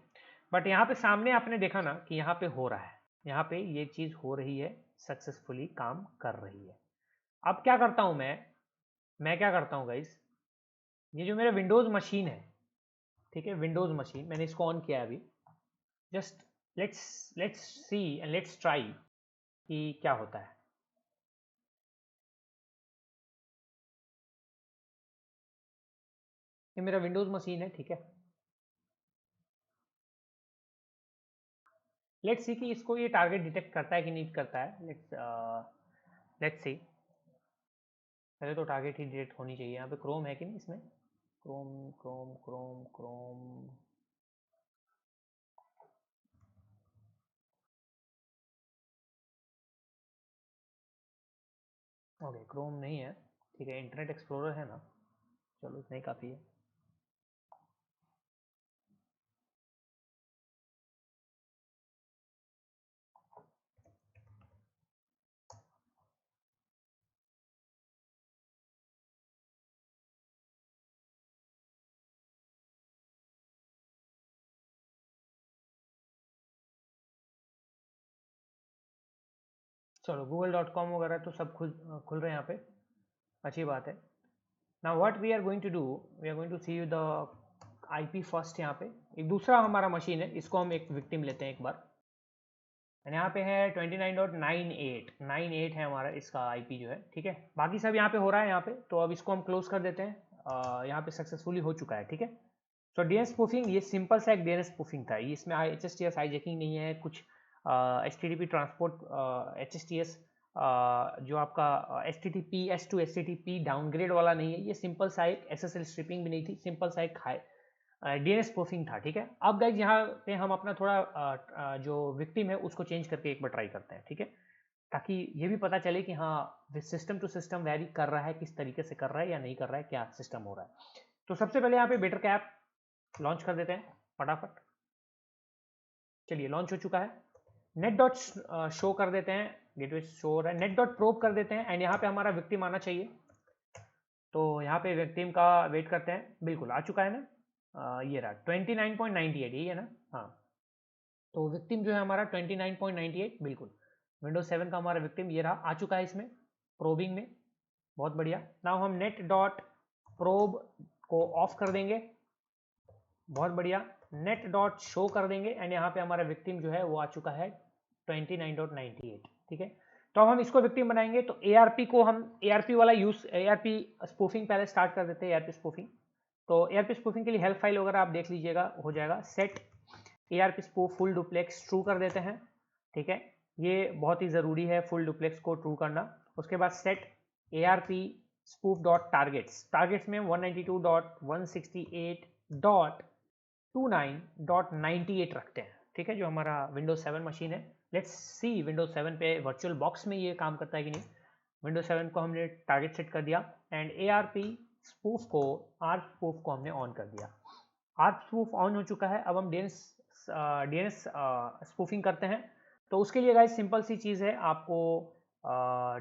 बट यहाँ पे सामने आपने देखा ना कि यहाँ पे हो रहा है, यहाँ पे ये चीज़ हो रही है, सक्सेसफुली काम कर रही है। अब क्या करता हूँ मैं क्या करता हूँ गाइस, ये जो मेरा विंडोज़ मशीन है, ठीक है, विंडोज़ मशीन मैंने इसको ऑन किया है अभी। Just let's see and let's try कि क्या होता है। ये मेरा विंडोज़ मशीन है, ठीक है। लेट्स सी कि इसको ये टारगेट डिटेक्ट करता है कि नहीं करता है। लेट्स सी। पहले तो टारगेट ही डिटेक्ट होनी चाहिए। यहाँ पे क्रोम है कि नहीं इसमें? Chrome Chrome Chrome Chrome okay, Chrome नहीं है, ठीक है। इंटरनेट एक्सप्लोरर है ना, चलो इतना ही काफ़ी है। चलो google.com वगैरह तो सब खुल रहे हैं यहाँ पे, अच्छी बात है। Now what we are going to do, we are going to see the IP first. यहाँ पे एक दूसरा हमारा मशीन है, इसको हम एक विक्टिम लेते हैं एक बार। यहाँ पे है 29.98 है हमारा इसका आईपी जो है, ठीक है। बाकी सब यहाँ पे हो रहा है यहाँ पे, तो अब इसको हम क्लोज कर देते हैं। यहाँ पे सक्सेसफुली हो चुका है, ठीक है। सो डीएनएस स्पूफिंग, ये सिंपल सा एक डीएनएस स्पूफिंग था, ये इसमें HSTS हाईजैकिंग नहीं है कुछ। HTTP ट्रांसपोर्ट HSTS जो आपका HTTPS टू HTTP डाउनग्रेड वाला नहीं है, ये सिंपल सा एक SSL स्ट्रिपिंग भी नहीं थी, सिंपल सा एक डीएनएस स्पूफिंग था, ठीक है। अब गाइज यहाँ पे हम अपना थोड़ा जो विक्टिम है उसको चेंज करके एक बार ट्राई करते हैं, ठीक है, ताकि ये भी पता चले कि हाँ सिस्टम टू सिस्टम वेरी कर रहा है, किस तरीके से कर रहा है या नहीं कर रहा है, क्या सिस्टम हो रहा है। तो सबसे पहले यहाँ पे बेटर कैप लॉन्च कर देते हैं फटाफट। चलिए लॉन्च हो चुका है। नेट डॉट शो कर देते हैं, गेटवे शो हो रहा है, नेट डॉट प्रोब कर देते हैं, एंड यहाँ पे हमारा विक्टिम आना चाहिए। तो यहाँ पे विक्टिम का वेट करते हैं, बिल्कुल आ चुका है ना। ये रहा 29.98, यही है ना, हाँ। तो विक्टिम जो है हमारा 29.98, बिल्कुल विंडोज 7 का हमारा विक्टिम ये रहा, आ चुका है इसमें प्रोबिंग में, बहुत बढ़िया। नाउ हम नेट डॉट प्रोब को ऑफ कर देंगे, बहुत बढ़िया। नेट डॉट शो कर देंगे, एंड यहाँ पे हमारा विक्टिम जो है वो आ चुका है 29.98, ठीक है। तो अब हम इसको विक्टिम बनाएंगे, तो ARP को हम ARP वाला यूज, ARP स्पूफिंग पहले स्टार्ट कर देते हैं, ARP स्पूफिंग। तो ARP स्पूफिंग के लिए हेल्प फाइल वगैरह आप देख लीजिएगा, हो जाएगा। Set ARP spoof full duplex true कर देते हैं, ठीक है। ये बहुत ही ज़रूरी है फुल डुप्लेक्स को ट्रू करना। उसके बाद set ARP spoof dot targets, targets में 192.168.29.98 रखते हैं, ठीक है, जो हमारा विंडोज 7 मशीन है। लेट्स सी विंडोज 7 पे वर्चुअल बॉक्स में ये काम करता है कि नहीं। विंडोज 7 को हमने टारगेट सेट कर दिया, एंड ARP स्पूफ को, ARP स्पूफ को हमने ऑन कर दिया। ARP स्पूफ ऑन हो चुका है। अब हम DNS स्पूफिंग करते हैं। तो उसके लिए गाइस सिंपल सी चीज़ है, आपको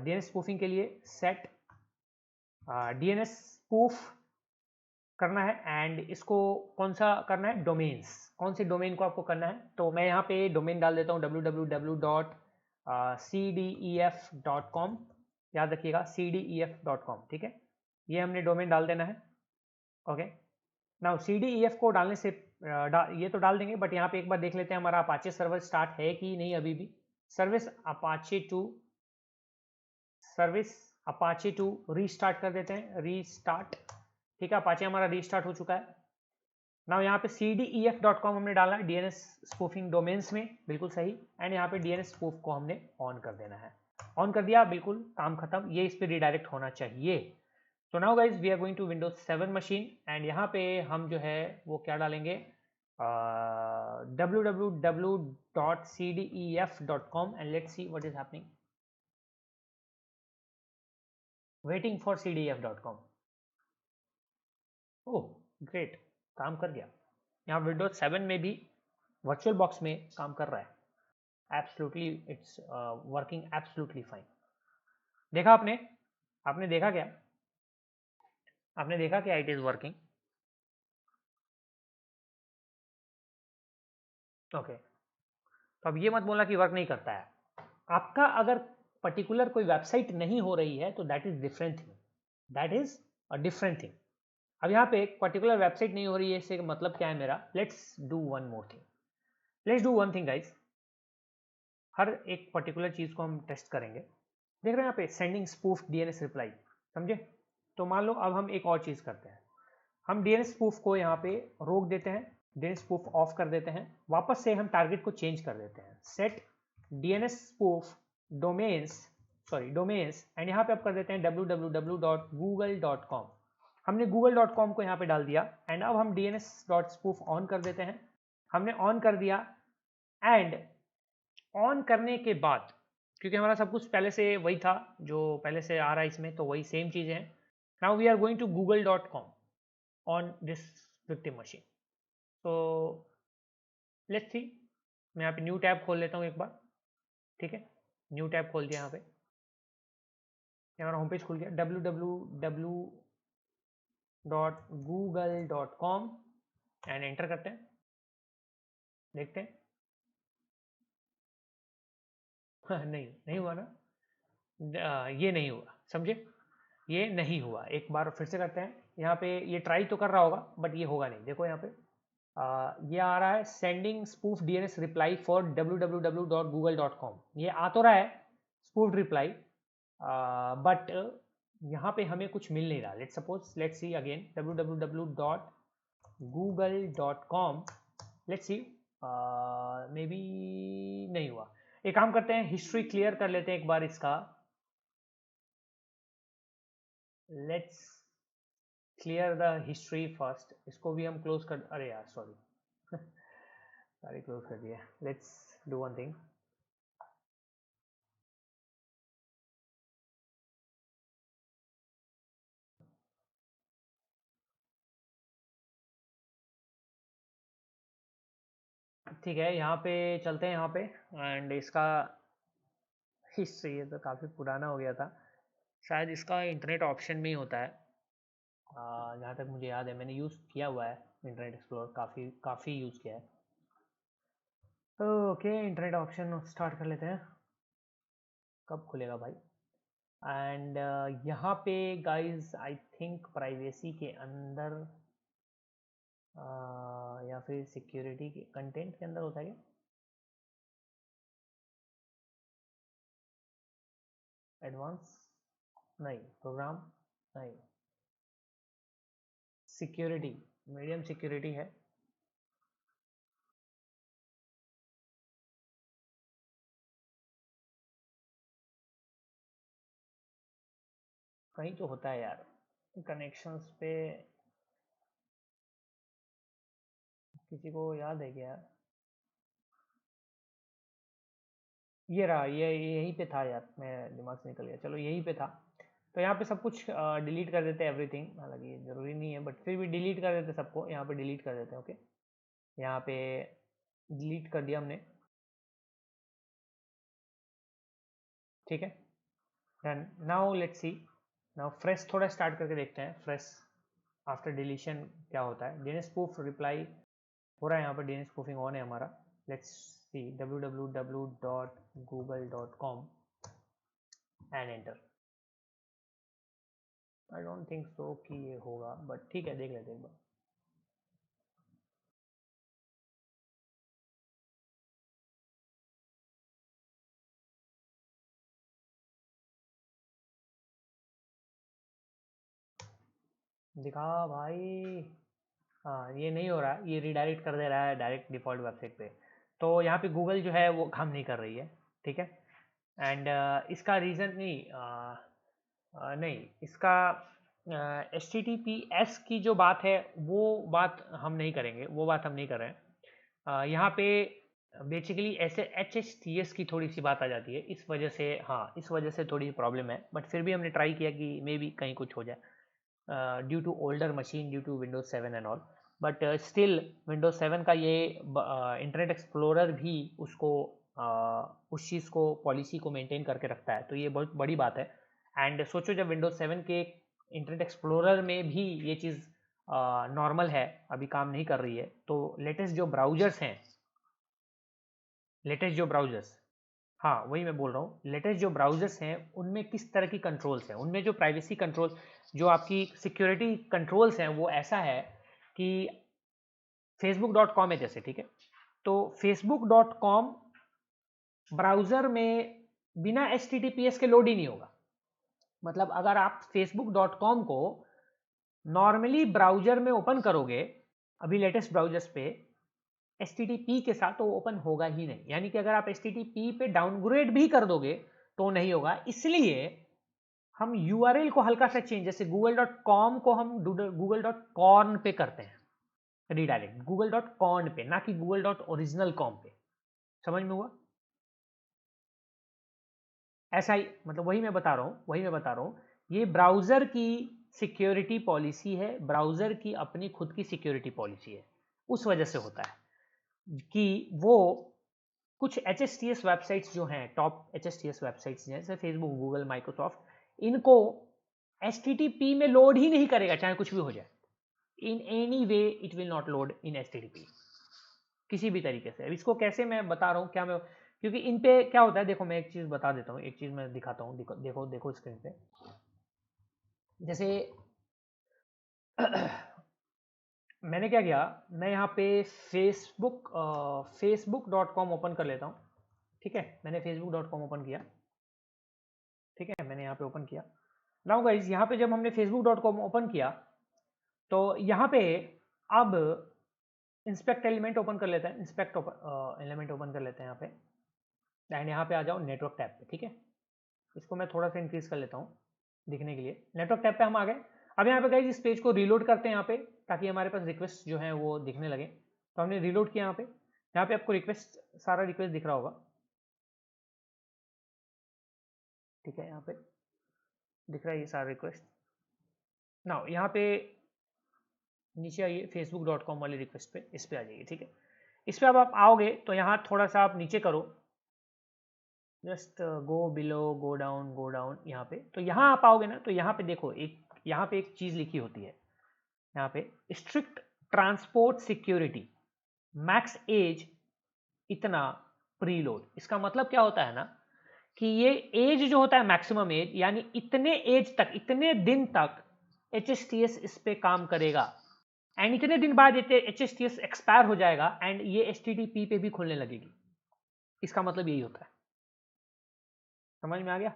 DNS स्पूफिंग के लिए सेट DNS स्पूफ करना है, एंड इसको कौन सा करना है, डोमेन्स, कौन से डोमेन को आपको करना है। तो मैं यहाँ पे डोमेन डाल देता हूँ www.cdef.com, याद रखिएगा cdef.com, ठीक है। ये हमने डोमेन डाल देना है, ओके। नाउ CDEF को डालने से ये तो डाल देंगे, बट यहाँ पे एक बार देख लेते हैं हमारा अपाचे सर्वर स्टार्ट है कि नहीं अभी भी। सर्विस अपाचे टू रीस्टार्ट कर देते हैं, रीस्टार्ट, ठीक है। अपाचे हमारा रीस्टार्ट हो चुका है। नाउ यहाँ पे cdef.com हमने डाला है DNS स्पूफिंग डोमेन्स में, बिल्कुल सही। एंड यहाँ पे DNS स्पूफ को हमने ऑन कर देना है, ऑन कर दिया, बिल्कुल काम खत्म। ये इस पे रिडायरेक्ट होना चाहिए। तो now guys we are going to Windows 7 machine, and यहाँ पे हम जो है वो क्या डालेंगे, www.cdef.com, and let's see what is happening. Waiting for cdef.com। Oh great, काम कर गया। यहाँ विंडोज 7 में भी वर्चुअल बॉक्स में काम कर रहा है। Absolutely it's working absolutely fine. देखा आपने? आपने देखा क्या? आपने देखा क्या इट इज वर्किंग? ओके, तो अब ये मत बोलना कि वर्क नहीं करता है। आपका अगर पर्टिकुलर कोई वेबसाइट नहीं हो रही है तो that is different thing, that is a different thing. अब यहाँ पे एक पर्टिकुलर वेबसाइट नहीं हो रही है, इससे मतलब क्या है मेरा, let's do one more thing, let's do one thing guys. हर एक पर्टिकुलर चीज को हम टेस्ट करेंगे। देख रहे हैं यहाँ पे सेंडिंग स्पूफ डीएनएस रिप्लाई, समझे? तो मान लो अब हम एक और चीज करते हैं, हम डीएनएस स्पूफ को यहाँ पे रोक देते हैं, डीएनएस स्पूफ ऑफ कर देते हैं, वापस से हम टारगेट को चेंज कर देते हैं, set DNS spoof domains, sorry domains, and यहाँ पे आप कर देते हैं www.google.com। हमने google.com को यहाँ पे डाल दिया एंड अब हम dns.spoof ऑन कर देते हैं। हमने ऑन कर दिया एंड ऑन करने के बाद, क्योंकि हमारा सब कुछ पहले से वही था जो पहले से आ रहा है इसमें, तो वही सेम चीज़ें हैं। Now we are going to google.com on this victim machine. तो लेट्स सी, मैं यहाँ पे न्यू टैब खोल लेता हूँ एक बार, ठीक है? न्यू टैब खोल दिया, यहाँ पे हमारा होम पेज खुल गया, www.google.com एंड एंटर करते हैं, देखते हैं। नहीं हुआ ना, ये नहीं हुआ, समझे? ये नहीं हुआ। एक बार फिर से करते हैं, यहाँ पे ये ट्राई तो कर रहा होगा बट ये होगा नहीं। देखो यहाँ पे ये आ रहा है sending spoof DNS reply for www.google.com, ये आ तो रहा है स्पूफ रिप्लाई, बट यहाँ पे हमें कुछ मिल नहीं रहा। Let's suppose, let's see again www.google.com, let's see, may be नहीं हुआ। एक काम करते हैं, हिस्ट्री क्लियर कर लेते हैं एक बार इसका, let's clear the history first. इसको भी हम क्लोज कर, अरे यार सॉरी सारी क्लोज कर दिया। लेट्स डू वन थिंग, ठीक है, यहाँ पे चलते हैं, यहाँ पे एंड इसका हिस्ट्री, ये तो काफ़ी पुराना हो गया था, शायद इसका इंटरनेट ऑप्शन में ही होता है। जहाँ तक मुझे याद है मैंने यूज़ किया हुआ है इंटरनेट एक्सप्लोर, काफ़ी काफ़ी यूज़ किया है। ओके, इंटरनेट ऑप्शन स्टार्ट कर लेते हैं, कब खुलेगा भाई? एंड यहाँ पे गाइस आई थिंक प्राइवेसी के अंदर या फिर सिक्योरिटी के कंटेंट के अंदर होता है क्या? एडवांस नहीं, प्रोग्राम नहीं, सिक्योरिटी, मीडियम सिक्योरिटी है। कहीं तो होता है यार, कनेक्शंस पे किसी को याद है क्या? ये रहा, ये यहीं पे था यार, मैं दिमाग से निकल गया, चलो यहीं पे था। तो यहाँ पे सब कुछ डिलीट कर देते हैं, एवरीथिंग, हालांकि ये जरूरी नहीं है बट फिर भी डिलीट कर देते सबको, यहाँ पे डिलीट कर देते हैं। ओके, यहाँ पे डिलीट कर दिया हमने, ठीक है, done. Now let's see, now fresh थोड़ा स्टार्ट करके देखते हैं, फ्रेश आफ्टर डिलीशन क्या होता है। डीएनएस स्पूफ रिप्लाई हो रहा है, यहाँ पर डीएनएस स्पूफिंग ऑन है हमारा। Let's see www.google.com and enter. I don't think so कि ये होगा बट ठीक है, देख लेते हैं एक बार। दिखा भाई, हाँ ये नहीं हो रहा, ये रीडायरेक्ट कर दे रहा है डायरेक्ट डिफ़ॉल्ट वेबसाइट पे। तो यहाँ पे गूगल जो है वो काम नहीं कर रही है, ठीक है। एंड इसका रीज़न नहीं, नहीं इसका H T T P S की जो बात है वो बात हम नहीं करेंगे, वो बात हम नहीं कर रहे हैं। यहाँ पे बेसिकली ऐसे एच एच टी एस की थोड़ी सी बात आ जाती है, इस वजह से, हाँ इस वजह से थोड़ी प्रॉब्लम है, बट फिर भी हमने ट्राई किया कि मे बी कहीं कुछ हो जाए due to older machine, due to Windows 7 and all. But still Windows 7 का ये इंटरनेट एक्सप्लोरर भी उसको उस चीज़ को पॉलिसी को मेंटेन करके रखता है, तो ये बहुत बड़ी बात है। एंड सोचो जब विंडोज 7 के इंटरनेट एक्सप्लोरर में भी ये चीज़ नॉर्मल है, अभी काम नहीं कर रही है, तो लेटेस्ट जो ब्राउजर्स हैं, लेटेस्ट जो ब्राउजर्स, हाँ वही मैं बोल रहा हूँ, लेटेस्ट जो ब्राउजर्स हैं उनमें किस तरह की कंट्रोल्स हैं, उनमें जो प्राइवेसी कंट्रोल, जो आपकी सिक्योरिटी कंट्रोल्स हैं वो ऐसा है कि facebook.com है जैसे, ठीक है, तो facebook.com ब्राउजर में बिना HTTPS के लोड ही नहीं होगा। मतलब अगर आप facebook.com को नॉर्मली ब्राउजर में ओपन करोगे अभी लेटेस्ट ब्राउजर्स पे HTTP के साथ, तो ओपन होगा ही नहीं। यानी कि अगर आप HTTP पे डाउनग्रेड भी कर दोगे तो नहीं होगा। इसलिए हम URL को हल्का सा चेंज, जैसे google.com को हम google.com पे करते हैं रीडायरेक्ट, google.com पे, ना कि google.original.com पे। समझ में हुआ? ऐसा ही, मतलब वही मैं बता रहा हूँ, ये ब्राउजर की सिक्योरिटी पॉलिसी है, ब्राउजर की अपनी खुद की सिक्योरिटी पॉलिसी है। उस वजह से होता है कि वो कुछ HSTS वेबसाइट्स जो हैं, टॉप HSTS वेबसाइट्स जैसे फेसबुक, गूगल, माइक्रोसॉफ्ट, इनको HTTP में लोड ही नहीं करेगा चाहे कुछ भी हो जाए। In any way it will not load in HTTP किसी भी तरीके से। अब इसको कैसे मैं बता रहा हूँ, क्या मैं, क्योंकि इन पे क्या होता है, देखो मैं एक चीज बता देता हूँ, एक चीज मैं दिखाता हूँ, देखो देखो स्क्रीन पे, जैसे मैंने क्या किया, मैं यहाँ पे facebook.com ओपन कर लेता हूँ, ठीक है, मैंने facebook.com ओपन किया, ठीक है, मैंने यहाँ पे ओपन किया। नाउ गाइस, यहाँ पे जब हमने facebook.com ओपन किया तो यहाँ पे अब इंस्पेक्ट एलिमेंट ओपन कर लेते हैं, इंस्पेक्ट एलिमेंट ओपन कर लेते हैं यहाँ पे, एंड यहाँ पे आ जाओ नेटवर्क टैब पे, ठीक है, इसको मैं थोड़ा सा इंक्रीज कर लेता हूँ दिखने के लिए। नेटवर्क टैब पे हम आ गए। अब यहाँ पे गाइस इस पेज को रीलोड करते हैं यहाँ पे, ताकि हमारे पास रिक्वेस्ट जो है वो दिखने लगे। तो हमने रीलोड किया यहाँ पे आपको रिक्वेस्ट, सारा रिक्वेस्ट दिख रहा होगा, ठीक है, यहाँ पे दिख रहा है ये सारा रिक्वेस्ट। नाउ यहाँ पे नीचे आइए facebook.com वाली रिक्वेस्ट पे, इस पे आ जाइए, ठीक है। इस पे अब आप आओगे तो यहाँ थोड़ा सा आप नीचे करो, just go below, go down यहाँ पे, तो यहाँ आप आओगे ना, तो यहाँ पे देखो यहाँ पे एक चीज लिखी होती है, यहाँ पे strict transport security, max age इतना प्रीलोड। इसका मतलब क्या होता है ना, कि ये एज जो होता है मैक्सिमम एज, यानी इतने एज तक, इतने दिन तक HSTS इस पे काम करेगा, एंड इतने दिन बाद HSTS एक्सपायर हो जाएगा एंड ये HTTP पे भी खुलने लगेगी। इसका मतलब यही होता है। समझ में आ गया?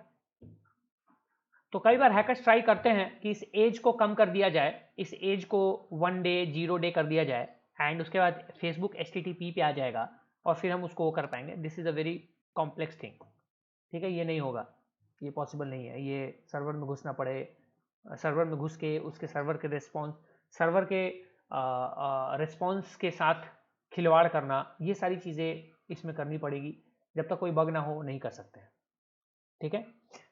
तो कई बार हैकर्स ट्राई करते हैं कि इस एज को कम कर दिया जाए, इस एज को 1 डे 0 डे कर दिया जाए, एंड उसके बाद फेसबुक HTTP पे आ जाएगा और फिर हम उसको कर पाएंगे। This is a very complex thing, ठीक है, ये नहीं होगा, ये पॉसिबल नहीं है। ये सर्वर में घुसना पड़े, सर्वर में घुस के उसके सर्वर के रिस्पॉन्स के साथ खिलवाड़ करना, ये सारी चीज़ें इसमें करनी पड़ेगी। जब तक कोई बग ना हो नहीं कर सकते, ठीक है।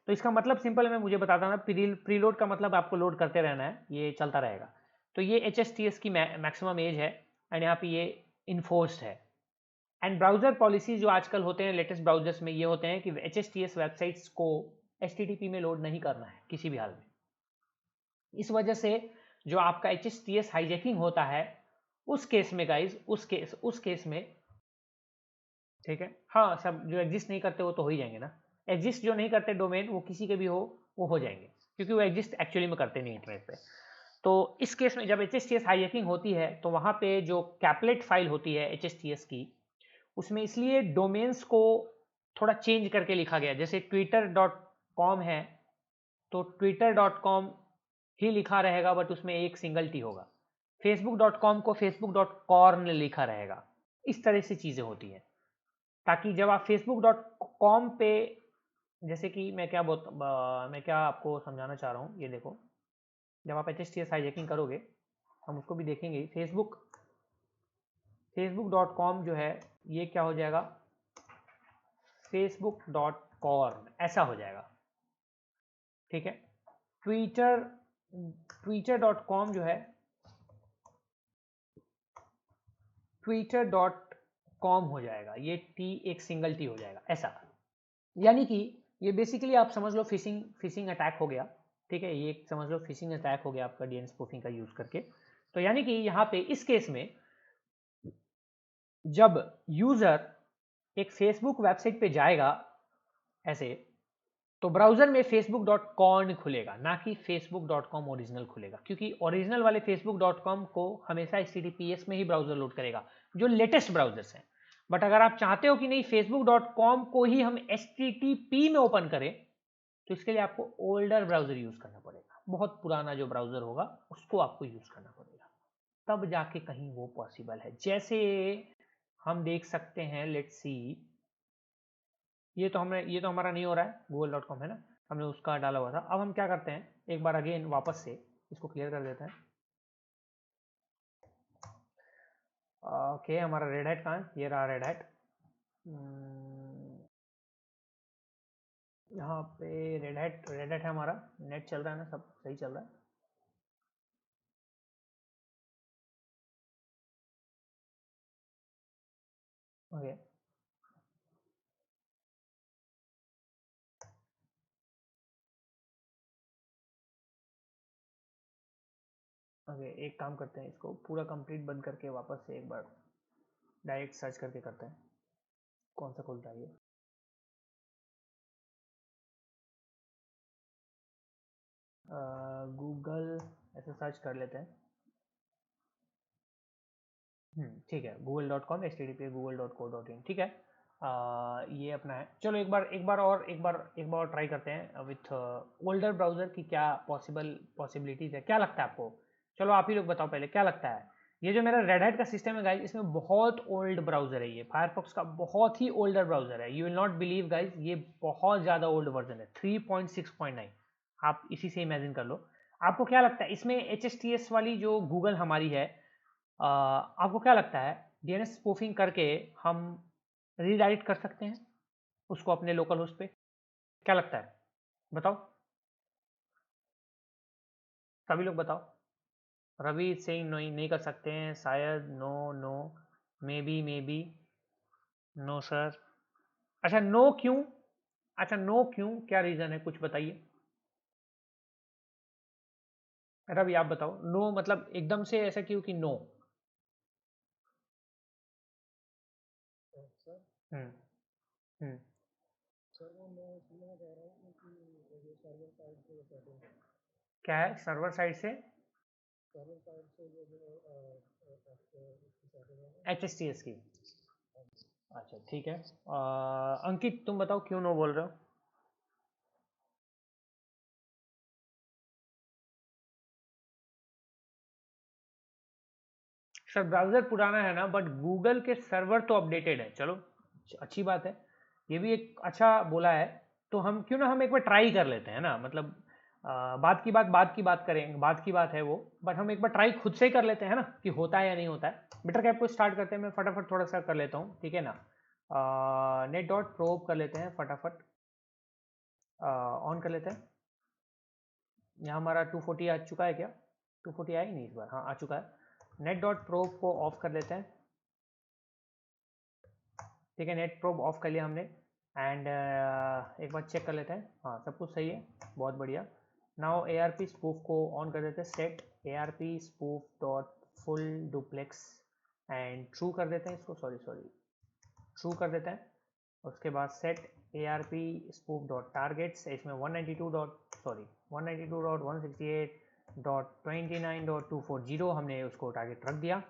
तो इसका मतलब सिंपल है, मैं मुझे बताता ना, प्रीलोड का मतलब आपको लोड करते रहना है, ये चलता रहेगा। तो ये HSTS की मैक्सिमम एज है, एंड यहाँ पे ये इन्फोर्स्ड है। एंड ब्राउजर पॉलिसी जो आजकल होते हैं लेटेस्ट ब्राउजर्स में, ये होते हैं कि HSTS वेबसाइट्स को HTTP में लोड नहीं करना है किसी भी हाल में। इस वजह से जो आपका HSTS हाईजैकिंग होता है, उस केस में गाइज, उस केस में, ठीक है, हाँ, सब जो एग्जिस्ट नहीं करते वो तो हो ही जाएंगे ना। एग्जिस्ट जो नहीं करते डोमेन, वो किसी के भी वो हो जाएंगे, क्योंकि वो एग्जिस्ट एक्चुअली में करते नहीं इंटरनेट पे। तो इस केस में जब HSTS हाईजैकिंग होती है, तो वहाँ पे जो कैपलेट फाइल होती है HSTS की, उसमें इसलिए डोमेन्स को थोड़ा चेंज करके लिखा गया। जैसे twitter.com है, तो twitter.com ही लिखा रहेगा, बट उसमें एक सिंगल टी होगा। facebook.com को facebook.com लिखा रहेगा। इस तरह से चीज़ें होती हैं, ताकि जब आप facebook.com पे, जैसे कि मैं क्या आपको समझाना चाह रहा हूँ, ये देखो, जब आप HSTS हाईजैकिंग करोगे, हम उसको भी देखेंगे। facebook.com जो है, ये क्या हो जाएगा, facebook.com ऐसा हो जाएगा, ठीक है। twitter.com जो है, twitter.com हो जाएगा, ये टी एक सिंगल टी हो जाएगा ऐसा। यानी कि ये बेसिकली आप समझ लो फिशिंग अटैक हो गया, ठीक है, ये एक समझ लो फिशिंग अटैक हो गया आपका डीएनएस स्पूफिंग का यूज करके। तो यानी कि यहाँ पे इस केस में जब यूजर एक फेसबुक वेबसाइट पे जाएगा ऐसे, तो ब्राउजर में facebook.com खुलेगा, ना कि facebook.com ओरिजिनल खुलेगा, क्योंकि ओरिजिनल वाले facebook.com को हमेशा HTTPS में ही ब्राउजर लोड करेगा, जो लेटेस्ट ब्राउजर्स हैं। बट अगर आप चाहते हो कि नहीं facebook.com को ही हम HTTP में ओपन करें, तो इसके लिए आपको ओल्डर ब्राउजर यूज करना पड़ेगा, बहुत पुराना जो ब्राउजर होगा उसको आपको यूज करना पड़ेगा, तब जाके कहीं वो पॉसिबल है। जैसे हम देख सकते हैं, लेट्स सी, ये तो हमारा नहीं हो रहा है, google.com है ना, हमने उसका डाला हुआ था। अब हम क्या करते हैं, एक बार अगेन वापस से इसको क्लियर कर देते हैं। ओके, हमारा रेड हैट कहाँ है, ये रहा रेड हैट। यहाँ पे रेड हैट है हमारा, नेट चल रहा है ना, सब सही चल रहा है। ओके ओके, एक काम करते हैं, इसको पूरा कंप्लीट बंद करके वापस से एक बार डायरेक्ट सर्च करके करते हैं, कौन सा खुलता है ये। गूगल ऐसे सर्च कर लेते हैं। ठीक है, google.com HTTP google.co.in, ठीक है। ये अपना है। चलो एक बार और ट्राई करते हैं विथ ओल्डर ब्राउजर की, क्या पॉसिबिलिटीज है, क्या लगता है आपको? चलो आप ही लोग बताओ पहले, क्या लगता है? ये जो मेरा रेड हैट का सिस्टम है गाइज, इसमें बहुत ओल्ड ब्राउजर है, ये फायरफॉक्स का बहुत ही ओल्डर ब्राउजर है। You will not believe guys, ये बहुत ज़्यादा ओल्ड वर्जन है, 3.6.9। आप इसी से इमेजिन कर लो। आपको क्या लगता है इसमें HSTS वाली जो गूगल हमारी है, आपको क्या लगता है डीएनएस स्पूफिंग करके हम रीडायरेक्ट कर सकते हैं उसको अपने लोकल होस्ट पे? क्या लगता है, बताओ, सभी लोग बताओ। रवि सिंह नहीं, नहीं कर सकते हैं शायद, no no, maybe, no sir. अच्छा नो क्यों? अच्छा नो क्यों, क्या रीजन है, कुछ बताइए। रवि आप बताओ, नो मतलब एकदम से ऐसा क्यों कि नो? सर हम्म हम्म सर वो मैं इसलिए कह रहा हूँ कि ये सर्वर साइड से वो सेटिंग है, क्या है सर्वर साइड से? सर्वर साइड से ये जो सेटिंग है ना। HSTS की? अच्छा ठीक है, अंकित तुम बताओ क्यों नो बोल रहे हो? सर ब्राउज़र पुराना है ना, बट गूगल के सर्वर तो अपडेटेड है। चलो अच्छी बात है, ये भी एक अच्छा बोला है। तो हम क्यों ना हम एक बार ट्राई कर लेते हैं ना, मतलब बात की बात करेंगे, बात की बात है वो, बट हम एक बार ट्राई खुद से ही कर लेते हैं ना कि होता है या नहीं होता है। बिटर कैप को स्टार्ट करते हैं, मैं फटाफट थोड़ा सा कर लेता हूँ, ठीक है ना। net.probe कर लेते हैं फटाफट, ऑन कर लेते हैं। यहाँ हमारा 240 आ चुका है क्या? 240 आया ही नहीं इस बार, हाँ आ चुका है। net.probe को ऑफ कर लेते हैं, ठीक है, नेट प्रोब ऑफ कर लिया हमने। एंड एक बार चेक कर लेते हैं, हाँ सब कुछ सही है, बहुत बढ़िया। नाउ ARP स्पूफ को ऑन कर देते हैं, set ARP spoof dot full duplex and true कर देते हैं इसको, सॉरी ट्रू कर देते हैं। उसके बाद set ARP spoof dot targets, इसमें 192.168.29.240 हमने उसको टारगेट रख दिया।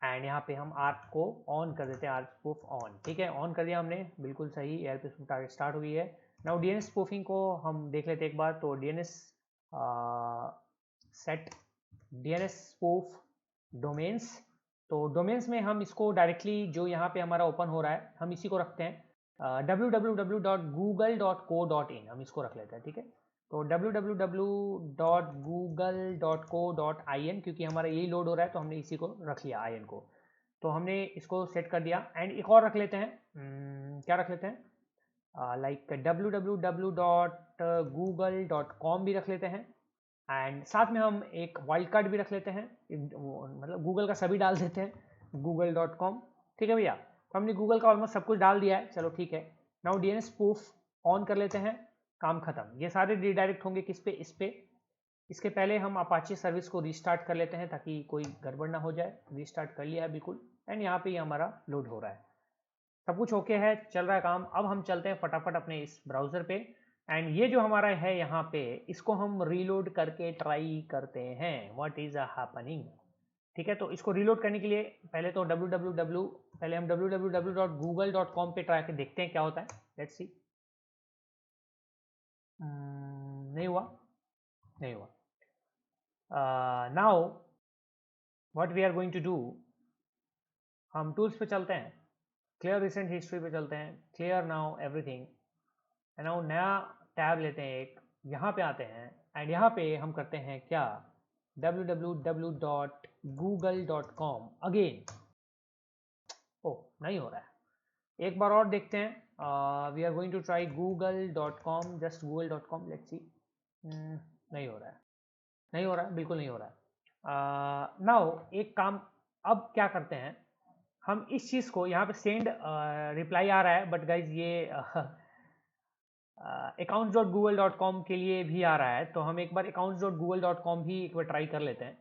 एंड यहाँ पे हम आर्क को ऑन कर देते हैं, आर्क स्पूफ ऑन, ठीक है, ऑन कर दिया हमने, बिल्कुल सही, ARP स्पूफ टारगेट स्टार्ट हुई है। नाउ DNS स्पूफिंग को हम देख लेते हैं एक बार। तो DNS set DNS spoof domains, तो डोमेन्स में हम इसको डायरेक्टली जो यहाँ पे हमारा ओपन हो रहा है हम इसी को रखते हैं, www.google.co.in हम इसको रख लेते हैं, ठीक है। तो www.google.co.in, क्योंकि हमारा यही लोड हो रहा है तो हमने इसी को रख लिया in को, तो हमने इसको सेट कर दिया। एंड एक और रख लेते हैं, क्या रख लेते हैं, लाइक www.google.com भी रख लेते हैं। एंड साथ में हम एक वाइल्ड कार्ड भी रख लेते हैं, मतलब गूगल का सभी डाल देते हैं, google.com। ठीक है भैया, तो हमने गूगल का ऑलमोस्ट सब कुछ डाल दिया है, चलो ठीक है। नाउ डीएनएस स्पूफ ऑन कर लेते हैं, काम खत्म। ये सारे रिडायरेक्ट होंगे किस पे, इस पे। इसके पहले हम अपाचे सर्विस को रीस्टार्ट कर लेते हैं ताकि कोई गड़बड़ ना हो जाए। रीस्टार्ट कर लिया है बिल्कुल, एंड यहाँ पे ये हमारा लोड हो रहा है, सब कुछ ओके है, चल रहा है काम। अब हम चलते हैं फटाफट अपने इस ब्राउजर पे, एंड ये जो हमारा है यहाँ पे, इसको हम रीलोड करके ट्राई करते हैं व्हाट इज हैपनिंग। ठीक है, तो इसको रीलोड करने के लिए पहले तो पहले हम www.google.com पे ट्राई के देखते हैं क्या होता है। Let's see. नहीं हुआ, नहीं हुआ। Now what we are going to do, हम टूल्स पे चलते हैं, क्लियर रिसेंट हिस्ट्री पे चलते हैं, क्लियर नाउ एवरीथिंग, नाउ नया टैब लेते हैं एक, यहाँ पे आते हैं, एंड यहाँ पे हम करते हैं क्या, www.google.com अगेन। ओह, नहीं हो रहा है, एक बार और देखते हैं। We are going to try google.com, just google.com, let's see. नहीं हो रहा है, नहीं हो रहा है, बिल्कुल नहीं हो रहा है। नाउ एक काम अब क्या करते हैं, हम इस चीज़ को यहाँ पे सेंड रिप्लाई आ रहा है, बट गाइज ये accounts.google.com के लिए भी आ रहा है, तो हम एक बार accounts.google.com भी एक बार ट्राई कर लेते हैं।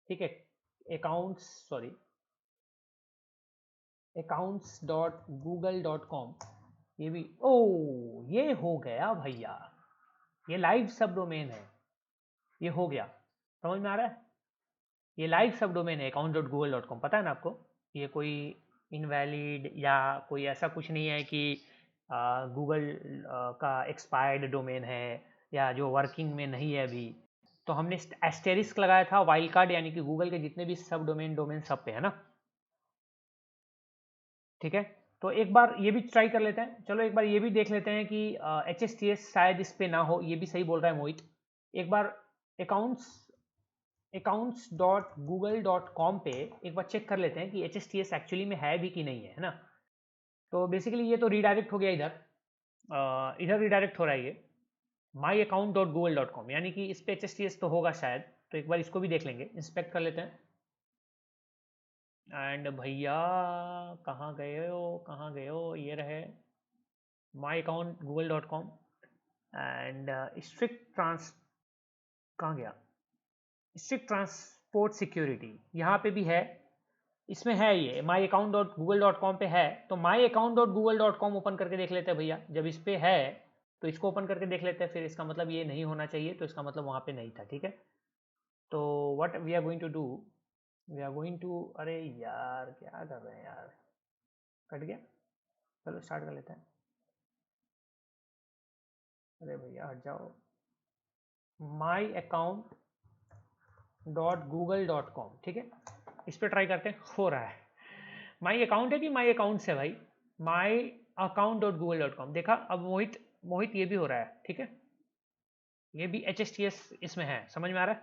ठीक है, accounts.google.com, ये भी, ओ ये हो गया भैया, ये लाइव सब डोमेन है, ये हो गया, समझ में आ रहा है। ये लाइव सब डोमेन है account.google.com, पता है ना आपको, ये कोई इनवैलिड या कोई ऐसा कुछ नहीं है कि गूगल का एक्सपायर्ड डोमेन है या जो वर्किंग में नहीं है अभी। तो हमने एस्टेरिस्क लगाया था, वाइल्ड कार्ड, यानी कि गूगल के जितने भी सब डोमेन सब पे है ना। ठीक है, तो एक बार ये भी ट्राई कर लेते हैं, चलो एक बार ये भी देख लेते हैं कि HSTS शायद इस पे ना हो, ये भी सही बोल रहा है मोहित। एक बार accounts.google.com पे एक बार चेक कर लेते हैं कि HSTS एक्चुअली में है भी कि नहीं है ना। तो बेसिकली ये तो रीडायरेक्ट हो गया, इधर रीडायरेक्ट हो रहा है ये myaccount.google.com, यानी कि इस पे HSTS तो होगा शायद। तो एक बार इसको भी देख लेंगे, इंस्पेक्ट कर लेते हैं। एंड भैया कहाँ गए हो, कहाँ गए हो, ये रहे myaccount.google.com एंड कहाँ गया, स्ट्रिक्ट ट्रांसपोर्ट सिक्योरिटी, यहाँ पे भी है, इसमें है, ये myaccount.google.com पे है। तो myaccount.google.com ओपन करके देख लेते हैं भैया, जब इस पे है तो इसको ओपन करके देख लेते हैं, फिर इसका मतलब ये नहीं होना चाहिए, तो इसका मतलब वहाँ पे नहीं था। ठीक है, तो what we are going to do, we are going to, अरे यार क्या कर रहे हैं यार, कट गया, चलो स्टार्ट कर लेते हैं। अरे भैया हट जाओ, myaccount.google.com, ठीक है, इस पर ट्राई करते हैं, हो रहा है। माई अकाउंट है कि माई अकाउंट से भाई, myaccount.google.com देखा। अब मोहित ये भी हो रहा है, ठीक है, ये भी HSTS इसमें है, समझ में आ रहा है।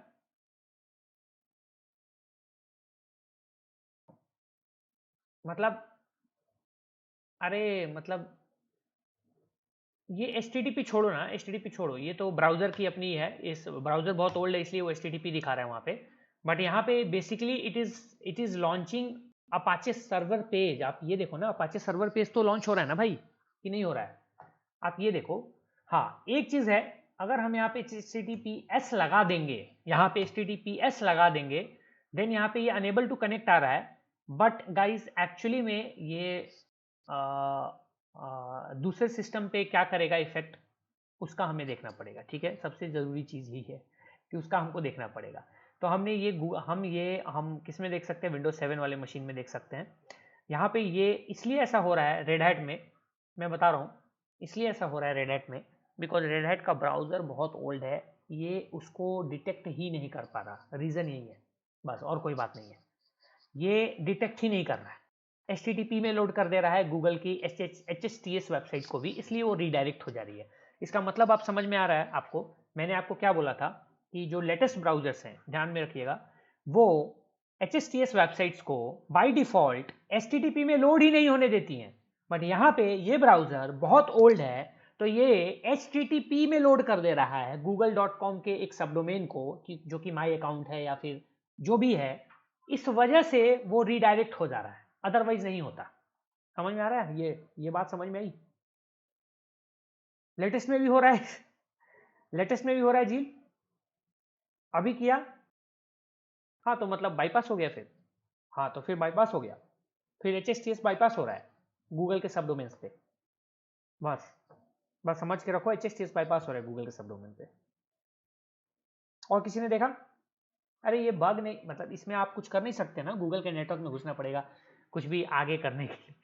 मतलब अरे मतलब ये HTTP छोड़ो ना, HTTP छोड़ो, ये तो ब्राउजर की अपनी है, इस ब्राउजर बहुत ओल्ड है इसलिए वो HTTP दिखा रहा है वहाँ पे। बट यहाँ पे basically it is launching Apache server page. आप ये देखो ना, अपाचे सर्वर पेज तो लॉन्च हो रहा है ना भाई, कि नहीं हो रहा है, आप ये देखो। हाँ, एक चीज है, अगर हम यहाँ पे HTTPS लगा देंगे, यहाँ पे HTTPS लगा देंगे, देन यहाँ पे ये अनेबल टू कनेक्ट आ रहा है। बट गाइज एक्चुअली में ये दूसरे सिस्टम पे क्या करेगा इफेक्ट, उसका हमें देखना पड़ेगा। ठीक है, सबसे ज़रूरी चीज़ यही है कि उसका हमको देखना पड़ेगा। तो हमने हम किस में देख सकते हैं, विंडोज 7 वाले मशीन में देख सकते हैं। यहाँ पे ये इसलिए ऐसा हो रहा है रेड हैट में, मैं बता रहा हूँ इसलिए ऐसा हो रहा है रेड हैट में, बिकॉज रेड हैट का ब्राउज़र बहुत ओल्ड है, ये उसको डिटेक्ट ही नहीं कर पा रहा, रीज़न यही है बस, और कोई बात नहीं है, ये डिटेक्ट ही नहीं कर रहा है। HTTP में लोड कर दे रहा है गूगल की HSTS वेबसाइट को भी, इसलिए वो रीडायरेक्ट हो जा रही है। इसका मतलब आप समझ में आ रहा है आपको, मैंने आपको क्या बोला था कि जो लेटेस्ट ब्राउजर्स हैं, ध्यान में रखिएगा, वो HSTS वेबसाइट्स को बाय डिफॉल्ट HTTP में लोड ही नहीं होने देती हैं। बट यहाँ पे ये ब्राउजर बहुत ओल्ड है, तो ये HTTP में लोड कर दे रहा है google.com के एक सब डोमेन को, जो कि माई अकाउंट है या फिर जो भी है, इस वजह से वो रीडायरेक्ट हो जा रहा है, अदरवाइज नहीं होता। समझ में आ रहा है? ये बात समझ में आई? लेटेस्ट में भी हो रहा है लेटेस्ट में भी हो रहा है जी, अभी किया। हाँ तो मतलब बाईपास हो गया फिर। हाँ तो फिर बाईपास हो गया, फिर HSTS बाईपास हो रहा है गूगल के सब डोमेन्स पे। बस बस समझ के रखो, HSTS बाईपास हो रहा है गूगल के सब डोमेन पे। और किसी ने देखा? अरे ये बग नहीं, मतलब इसमें आप कुछ कर नहीं सकते ना, गूगल के नेटवर्क में घुसना पड़ेगा कुछ भी आगे करने के लिए।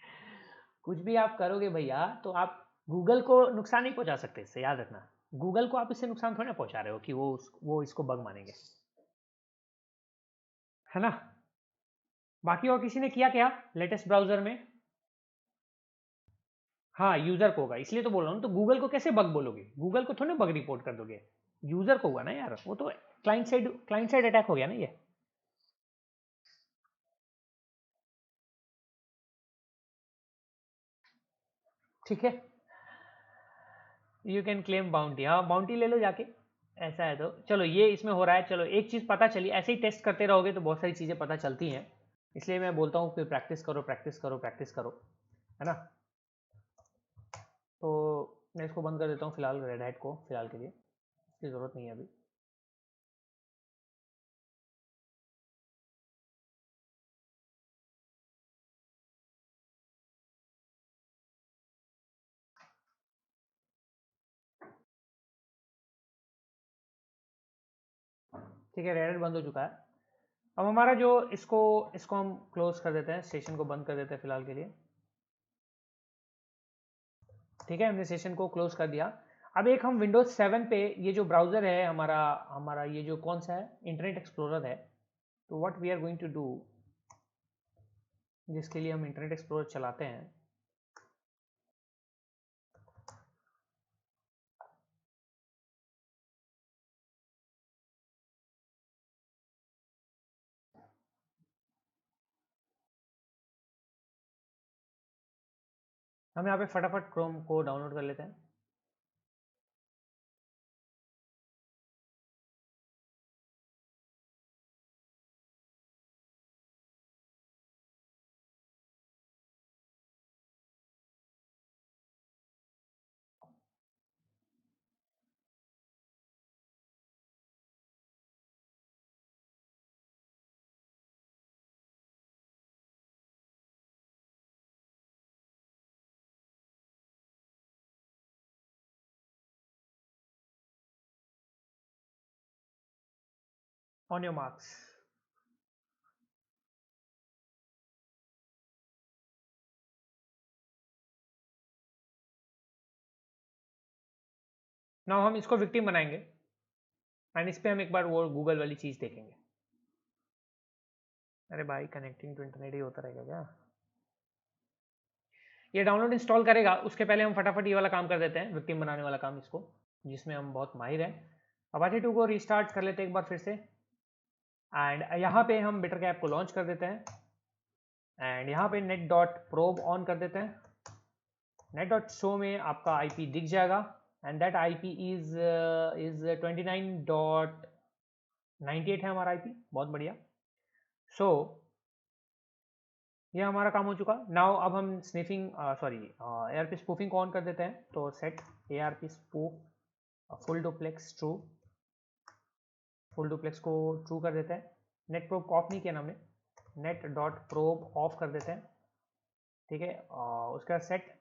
कुछ भी आप करोगे भैया तो आप गूगल को नुकसान नहीं पहुंचा सकते, इससे याद रखना। गूगल को आप इससे नुकसान थोड़ी ना पहुंचा रहे हो कि वो इसको बग मानेंगे, है ना। बाकी और किसी ने किया क्या लेटेस्ट ब्राउजर में? हाँ यूजर को होगा, इसलिए तो बोल रहा हूँ। तो गूगल को कैसे बग बोलोगे? गूगल को थोड़ी ना बग रिपोर्ट कर दोगे, यूजर को हुआ ना यार, वो तो क्लाइंट साइड अटैक हो गया ना ये। ठीक है, यू कैन क्लेम बाउंटी। हाँ बाउंटी ले लो जाके, ऐसा है तो। चलो ये इसमें हो रहा है, चलो एक चीज़ पता चली। ऐसे ही टेस्ट करते रहोगे तो बहुत सारी चीज़ें पता चलती हैं, इसलिए मैं बोलता हूँ कि प्रैक्टिस करो प्रैक्टिस करो प्रैक्टिस करो, है ना। तो मैं इसको बंद कर देता हूँ फिलहाल, रेड हैट को फिलहाल के लिए इसकी ज़रूरत नहीं है अभी। ठीक है, रेड हैट बंद हो चुका है। अब हमारा जो इसको इसको हम क्लोज कर देते हैं, सेशन को बंद कर देते हैं फिलहाल के लिए। ठीक है, हमने सेशन को क्लोज कर दिया। अब एक हम विंडोज 7 पे, ये जो ब्राउजर है हमारा हमारा ये जो कौन सा है, इंटरनेट एक्सप्लोरर है। तो what we are going to do, जिसके लिए हम इंटरनेट एक्सप्लोरर चलाते हैं, हम यहाँ पे फटाफट क्रोम को डाउनलोड कर लेते हैं। On your marks. नाउ हम इसको विक्टिम बनाएंगे एंड इस पे हम एक बार वो गूगल वाली चीज़ देखेंगे। अरे भाई कनेक्टिंग टू इंटरनेट ही होता रहेगा क्या? ये डाउनलोड इंस्टॉल करेगा, उसके पहले हम फटाफट ये वाला काम कर देते हैं, विक्टिम बनाने वाला काम, इसको जिसमें हम बहुत माहिर हैं। अपाचे 2 को रीस्टार्ट कर लेते हैं एक बार फिर से, एंड यहाँ पे हम बिटर कैप को लॉन्च कर देते हैं, एंड यहाँ पे नेट डॉट प्रोब ऑन कर देते हैं। नेट डॉट शो में आपका आईपी दिख जाएगा, एंड दैट आईपी इज 29.98 है हमारा आईपी, बहुत बढ़िया। सो ये हमारा काम हो चुका। नाउ अब हम स्निफिंग सॉरी एआरपी स्पूफिंग को ऑन कर देते हैं। तो set ARP spoof full duplex true, full duplex को ट्रू कर देते हैं। नेट प्रोब को ऑफ नहीं किया ना हमने, नेट डॉट प्रोब ऑफ कर देते हैं। ठीक है, उसका set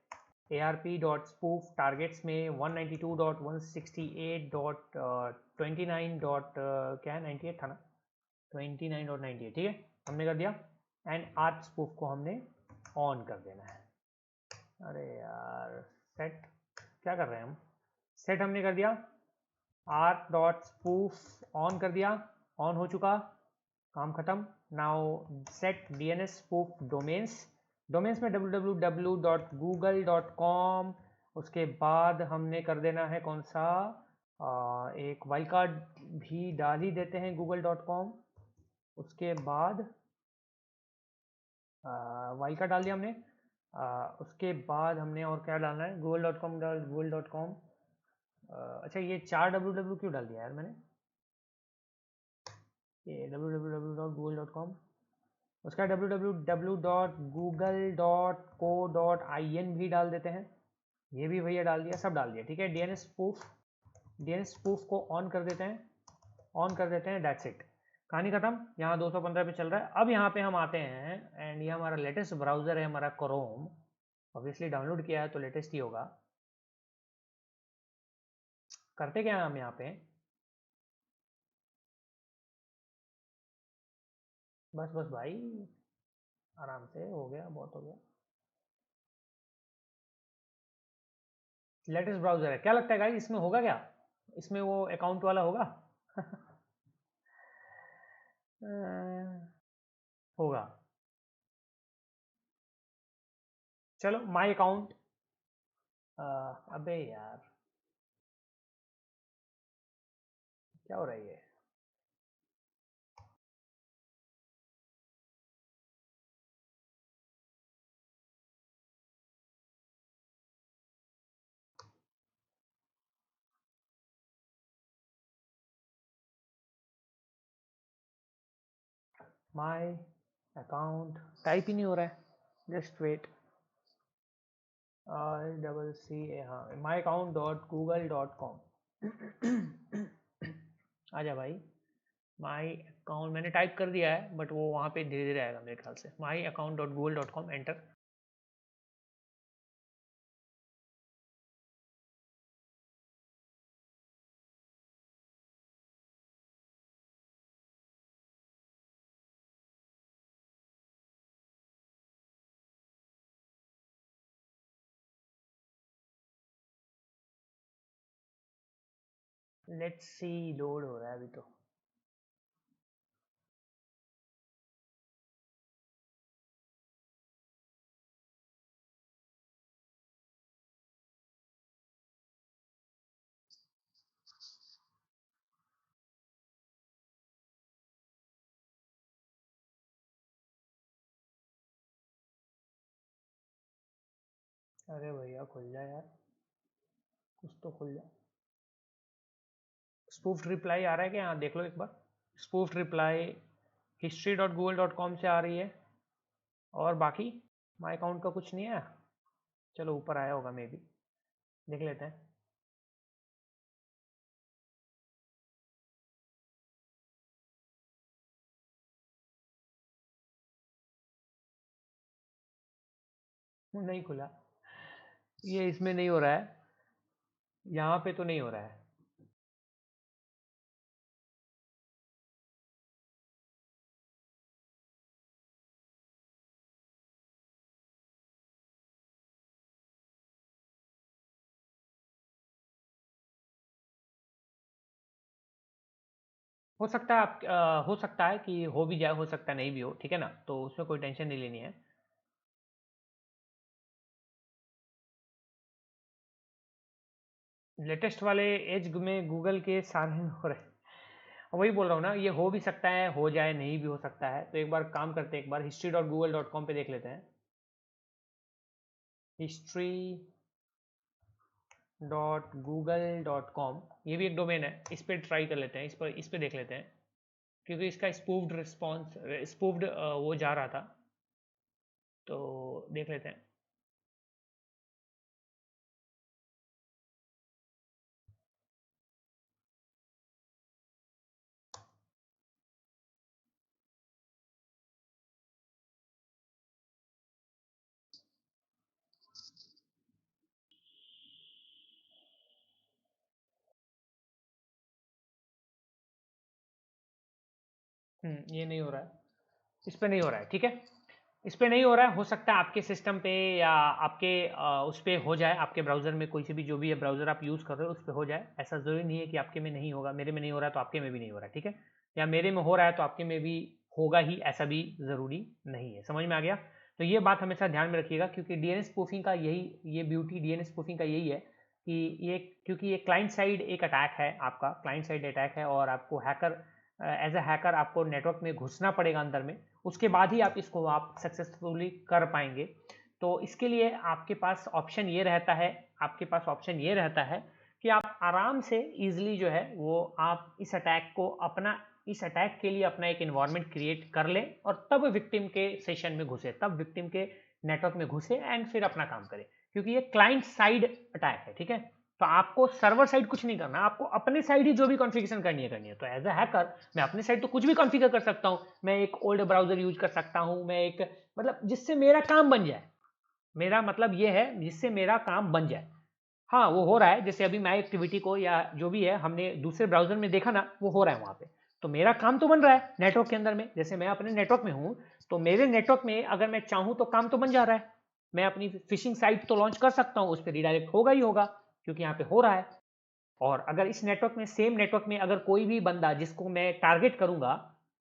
ARP dot spoof targets में 192.168.29 डॉट क्या है, 98 था ना, 29.98। ठीक है, हमने कर दिया। एंड आर्प स्पूफ को हमने ऑन कर देना है। अरे यार सेट क्या कर रहे हैं हम, सेट हमने कर दिया, आर्प डॉट स्पूफ ऑन कर दिया, ऑन हो चुका, काम खत्म। Now set DNS spoof domains, domains में www.google.com, उसके बाद हमने कर देना है कौन सा, एक वाइल्ड कार्ड भी डाल ही देते हैं google.com। उसके बाद वाइल्ड कार्ड डाल दिया हमने। उसके बाद हमने और क्या डालना है, google.com डाल, google.com। अच्छा ये 4 www क्यों डाल दिया यार मैंने, ये www.google.com। उसका www.google.co.in भी डाल देते हैं, ये भी भैया डाल दिया, सब डाल दिया, ठीक है। डीएनएस स्पूफ को ऑन कर देते हैं, दैट्स इट, कहानी खत्म। यहाँ 215 पे चल रहा है। अब यहाँ पे हम आते हैं एंड ये हमारा लेटेस्ट ब्राउजर है, हमारा क्रोम, ऑब्वियसली डाउनलोड किया है तो लेटेस्ट ही होगा। करते क्या है हम यहाँ पे, बस भाई आराम से, हो गया, बहुत हो गया। लेटेस्ट ब्राउजर है, क्या लगता है गाइस इसमें होगा क्या, इसमें वो अकाउंट वाला होगा? होगा, चलो माय अकाउंट। अबे यार क्या हो रहा है ये, माय अकाउंट टाइप ही नहीं हो रहा है, जस्ट वेट। ICC, हाँ, myAccount.google.com। आजा भाई, माई अकाउंट मैंने टाइप कर दिया है, बट वो वहाँ पे धीरे धीरे आएगा मेरे ख्याल से। myAccount.google.com, enter. Let's see, load हो रहा है अभी तो। अरे भैया खुल जा यार, कुछ तो खुल जा। स्पूफ्ड रिप्लाई आ रहा है क्या, यहाँ देख लो एक बार। स्पूफ्ड रिप्लाई history.google.com से आ रही है, और बाकी माई अकाउंट का कुछ नहीं है। चलो ऊपर आया होगा, मे बी देख लेते हैं। नहीं खुला, ये इसमें नहीं हो रहा है, यहाँ पे तो नहीं हो रहा है। हो सकता है आप हो सकता है कि हो भी जाए, हो सकता है नहीं भी हो, ठीक है ना, तो उसमें कोई टेंशन नहीं लेनी है। लेटेस्ट वाले एज में गूगल के सारे में हो रहे हैं, वही बोल रहा हूँ ना, ये हो भी सकता है, हो जाए, नहीं भी हो सकता है। तो एक बार काम करते हैं, एक बार history.google.com पे देख लेते हैं। history.google.com, ये भी एक डोमेन है, इस पर ट्राई कर लेते हैं, इस पर देख लेते हैं, क्योंकि इसका स्पूफ्ड रिस्पॉन्स, स्पूफ्ड वो जा रहा था, तो देख लेते हैं। ये नहीं हो रहा है, इस पे नहीं हो रहा है, ठीक है, इस पे नहीं हो रहा है। हो सकता है आपके सिस्टम पे या आपके उस पे हो जाए, आपके ब्राउज़र में कोई से भी, जो भी है ब्राउज़र आप यूज़ कर रहे हो उस पे हो जाए। ऐसा ज़रूरी नहीं है कि आपके में नहीं होगा, मेरे में नहीं हो रहा है तो आपके में भी नहीं हो रहा है, ठीक है, या मेरे में हो रहा है तो आपके में भी होगा ही, ऐसा भी ज़रूरी नहीं है। समझ में आ गया? तो ये बात हमेशा ध्यान में रखिएगा, क्योंकि डीएनएस स्पूफिंग का यही, ये ब्यूटी डीएनएस स्पूफिंग का यही है कि ये, क्योंकि ये क्लाइंट साइड एक अटैक है, आपका क्लाइंट साइड अटैक है, और आपको हैकर, एज अ हैकर आपको नेटवर्क में घुसना पड़ेगा अंदर में, उसके बाद ही आप इसको आप सक्सेसफुली कर पाएंगे। तो इसके लिए आपके पास ऑप्शन ये रहता है, कि आप आराम से इजीली जो है वो आप इस अटैक के लिए अपना एक एनवायरनमेंट क्रिएट कर लें और तब विक्टिम के सेशन में घुसे, तब विक्टिम के नेटवर्क में घुसे एंड फिर अपना काम करें, क्योंकि ये क्लाइंट साइड अटैक है, ठीक है। तो आपको सर्वर साइड कुछ नहीं करना, आपको अपने साइड ही जो भी कॉन्फ़िगरेशन करनी है। तो एज अ हैकर मैं अपने साइड तो कुछ भी कॉन्फ़िगर कर सकता हूं, मैं एक ओल्ड ब्राउजर यूज कर सकता हूं, मैं एक मतलब जिससे मेरा काम बन जाए, मेरा मतलब ये है जिससे मेरा काम बन जाए। हाँ, वो हो रहा है, जैसे अभी माई एक्टिविटी को या जो भी है हमने दूसरे ब्राउजर में देखा ना, वो हो रहा है वहां पे। तो मेरा काम तो बन रहा है नेटवर्क के अंदर में, जैसे मैं अपने नेटवर्क में हूं, तो मेरे नेटवर्क में अगर मैं चाहूं तो काम तो बन जा रहा है। मैं अपनी फिशिंग साइट तो लॉन्च कर सकता हूं, उस पर रिडायरेक्ट होगा ही होगा, क्योंकि यहाँ पे हो रहा है। और अगर इस नेटवर्क में, सेम नेटवर्क में अगर कोई भी बंदा जिसको मैं टारगेट करूंगा,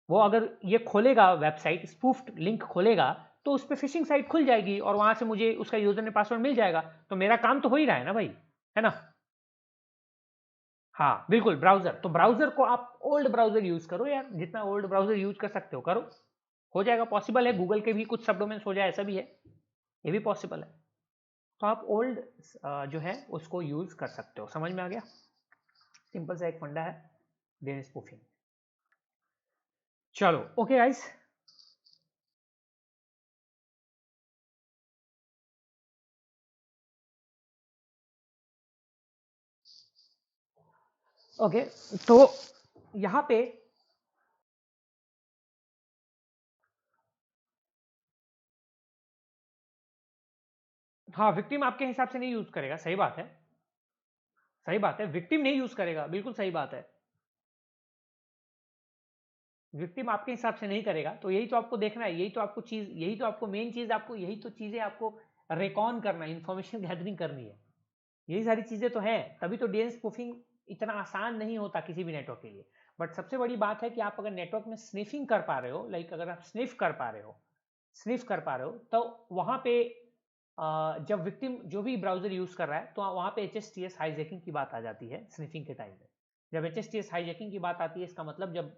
वो अगर ये खोलेगा वेबसाइट, स्पूफ्ड लिंक खोलेगा, तो उस पर फिशिंग साइट खुल जाएगी और वहां से मुझे उसका यूजर ने पासवर्ड मिल जाएगा। तो मेरा काम तो हो ही रहा है ना भाई, है ना। हाँ बिल्कुल, ब्राउजर, तो ब्राउजर को आप ओल्ड ब्राउजर यूज करो यार, जितना ओल्ड ब्राउजर यूज कर सकते हो करो, हो जाएगा। पॉसिबल है गूगल के भी कुछ सबडोमेन्स हो जाए, ऐसा भी है, ये भी पॉसिबल है। तो आप ओल्ड जो है उसको यूज कर सकते हो। समझ में आ गया? सिंपल सा एक फंडा है डीएनएस स्पूफिंग। चलो ओके गाइस, ओके। तो यहां पे हाँ, विक्टिम आपके हिसाब से नहीं यूज करेगा, सही बात है, सही बात है, विक्टिम नहीं यूज करेगा, बिल्कुल सही बात है। विक्टिम आपके हिसाब से नहीं करेगा, तो यही तो आपको देखना है, यही तो आपको चीज, यही तो आपको मेन चीज, आपको यही तो चीजें आपको रिकॉन करना है, इंफॉर्मेशन गैदरिंग करनी है, यही सारी चीजें तो है। तभी तो डीएनएस स्पूफिंग इतना आसान नहीं होता किसी भी नेटवर्क के लिए। बट सबसे बड़ी बात है कि आप अगर नेटवर्क में स्निफिंग कर पा रहे हो, लाइक अगर आप स्निफ कर पा रहे हो, तो वहां पे जब विक्टिम जो भी ब्राउजर यूज कर रहा है, तो वहां पे HSTS हाईजैकिंग की बात आ जाती है स्निफिंग के टाइम में। जब HSTS हाईजैकिंग की बात आती है, इसका मतलब जब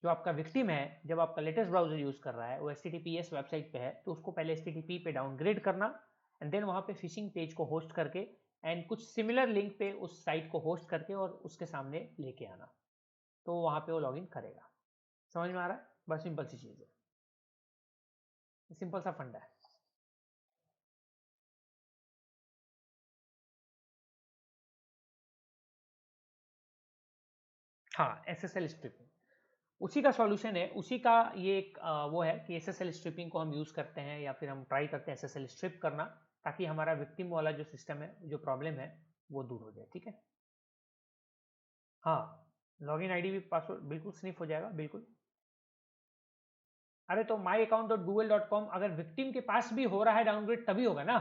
जो आपका विक्टिम है, जब आपका लेटेस्ट ब्राउजर यूज कर रहा है, वो HTTPS वेबसाइट पे है, तो उसको पहले HTTP पे डाउनग्रेड करना, एंड देन वहां पे फिशिंग पेज को होस्ट करके एंड कुछ सिमिलर लिंक पे उस साइट को होस्ट करके और उसके सामने लेके आना, तो वहां पे वो लॉगिन करेगा। समझ में आ रहा है? बस सिंपल सी चीज है, सिंपल सा फंडा है। हाँ, SSL स्ट्रिपिंग उसी का सॉल्यूशन है, उसी का ये एक वो है कि SSL स्ट्रिपिंग को हम यूज करते हैं, या फिर हम ट्राई करते हैं SSL स्ट्रिप करना, ताकि हमारा विक्टिम वाला जो सिस्टम है, जो प्रॉब्लम है, वो दूर हो जाए, ठीक है। हाँ, लॉगिन आईडी भी पासवर्ड बिल्कुल स्निफ हो जाएगा, बिल्कुल। अरे तो myaccount.google.com अगर विक्टिम के पास भी हो रहा है डाउनग्रेड, तभी होगा ना।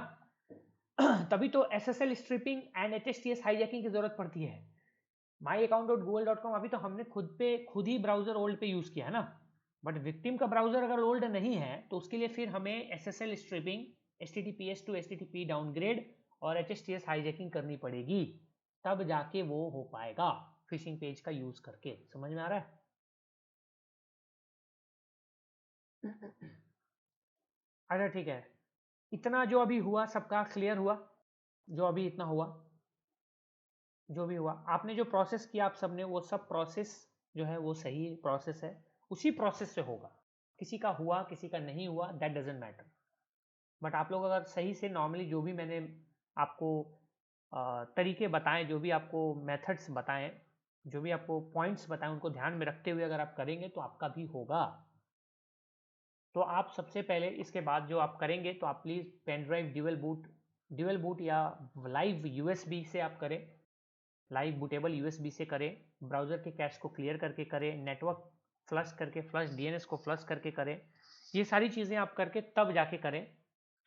तभी तो SSL stripping and HTTPS hijacking की जरूरत पड़ती है। myaccount.google.com अभी तो हमने खुद ही ब्राउजर ओल्ड पे यूज किया है ना, बट विक्टिम का ब्राउजर अगर ओल्ड नहीं है, तो उसके लिए फिर हमें SSL stripping, HTTPS to HTTP downgrade और HTTPS हाईजैकिंग करनी पड़ेगी, तब जाके वो हो पाएगा फिशिंग पेज का यूज करके। समझ में आ रहा है? अच्छा ठीक है, इतना जो अभी हुआ सबका क्लियर हुआ? जो अभी इतना हुआ, जो भी हुआ आपने जो प्रोसेस किया आप सबने, वो सब प्रोसेस जो है वो सही प्रोसेस है, उसी प्रोसेस से होगा। किसी का हुआ किसी का नहीं हुआ, दैट डजेंट मैटर। बट आप लोग अगर सही से नॉर्मली जो भी मैंने आपको तरीके बताएं, जो भी आपको मेथड्स बताएं, जो भी आपको पॉइंट्स बताएं, उनको ध्यान में रखते हुए अगर आप करेंगे तो आपका भी होगा। तो आप सबसे पहले इसके बाद जो आप करेंगे, तो आप please pen drive dual boot या लाइव यूएसबी से आप करें, लाइव बूटेबल यूएसबी से करें, ब्राउजर के कैश को क्लियर करके करें, नेटवर्क फ्लश करके, फ्लश डीएनएस को फ्लश करके करें, ये सारी चीज़ें आप करके तब जाके करें,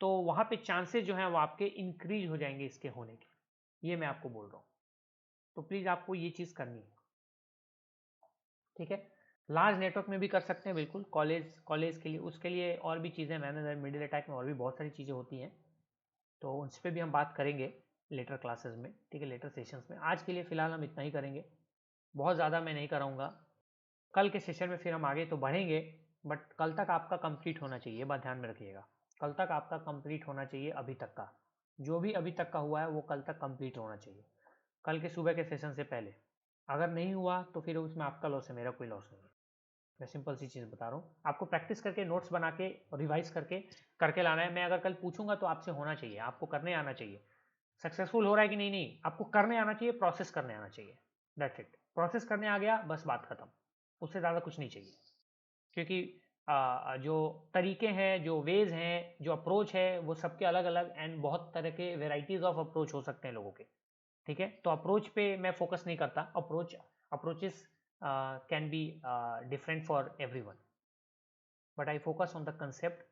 तो वहाँ पे चांसेस जो हैं वो आपके इंक्रीज हो जाएंगे इसके होने के, ये मैं आपको बोल रहा हूँ। तो प्लीज़ आपको ये चीज़ करनी है, ठीक है। लार्ज नेटवर्क में भी कर सकते हैं बिल्कुल, कॉलेज के लिए, उसके लिए और भी चीज़ें, मैंने मिडिल अटैक में और भी बहुत सारी चीज़ें होती हैं, तो उस पर भी हम बात करेंगे लेटर क्लासेस में, ठीक है, लेटर सेशंस में। आज के लिए फ़िलहाल हम इतना ही करेंगे, बहुत ज़्यादा मैं नहीं कराऊंगा। कल के सेशन में फिर हम आगे तो बढ़ेंगे, बट कल तक आपका कंप्लीट होना चाहिए, ये बात ध्यान में रखिएगा। कल तक आपका कंप्लीट होना चाहिए, अभी तक का जो भी अभी तक का हुआ है वो कल तक कंप्लीट होना चाहिए। कल के सुबह के सेशन से पहले। अगर नहीं हुआ तो फिर उसमें आपका लॉस है, मेरा कोई लॉस नहीं है। मैं सिंपल सी चीज़ बता रहा हूँ, आपको प्रैक्टिस करके नोट्स बना के रिवाइज करके लाना है। मैं अगर कल पूछूंगा तो आपसे होना चाहिए, आपको करने आना चाहिए। सक्सेसफुल हो रहा है कि नहीं, नहीं आपको करने आना चाहिए, प्रोसेस करने आना चाहिए। That's it. प्रोसेस करने आ गया बस बात खत्म, उससे ज़्यादा कुछ नहीं चाहिए। क्योंकि जो तरीके हैं, जो वेज हैं, जो अप्रोच है, वो सबके अलग अलग एंड बहुत तरह के वेराइटीज ऑफ अप्रोच हो सकते हैं लोगों के। ठीक है, तो अप्रोच पे मैं फोकस नहीं करता। Approaches can be different for everyone, but I focus on the concept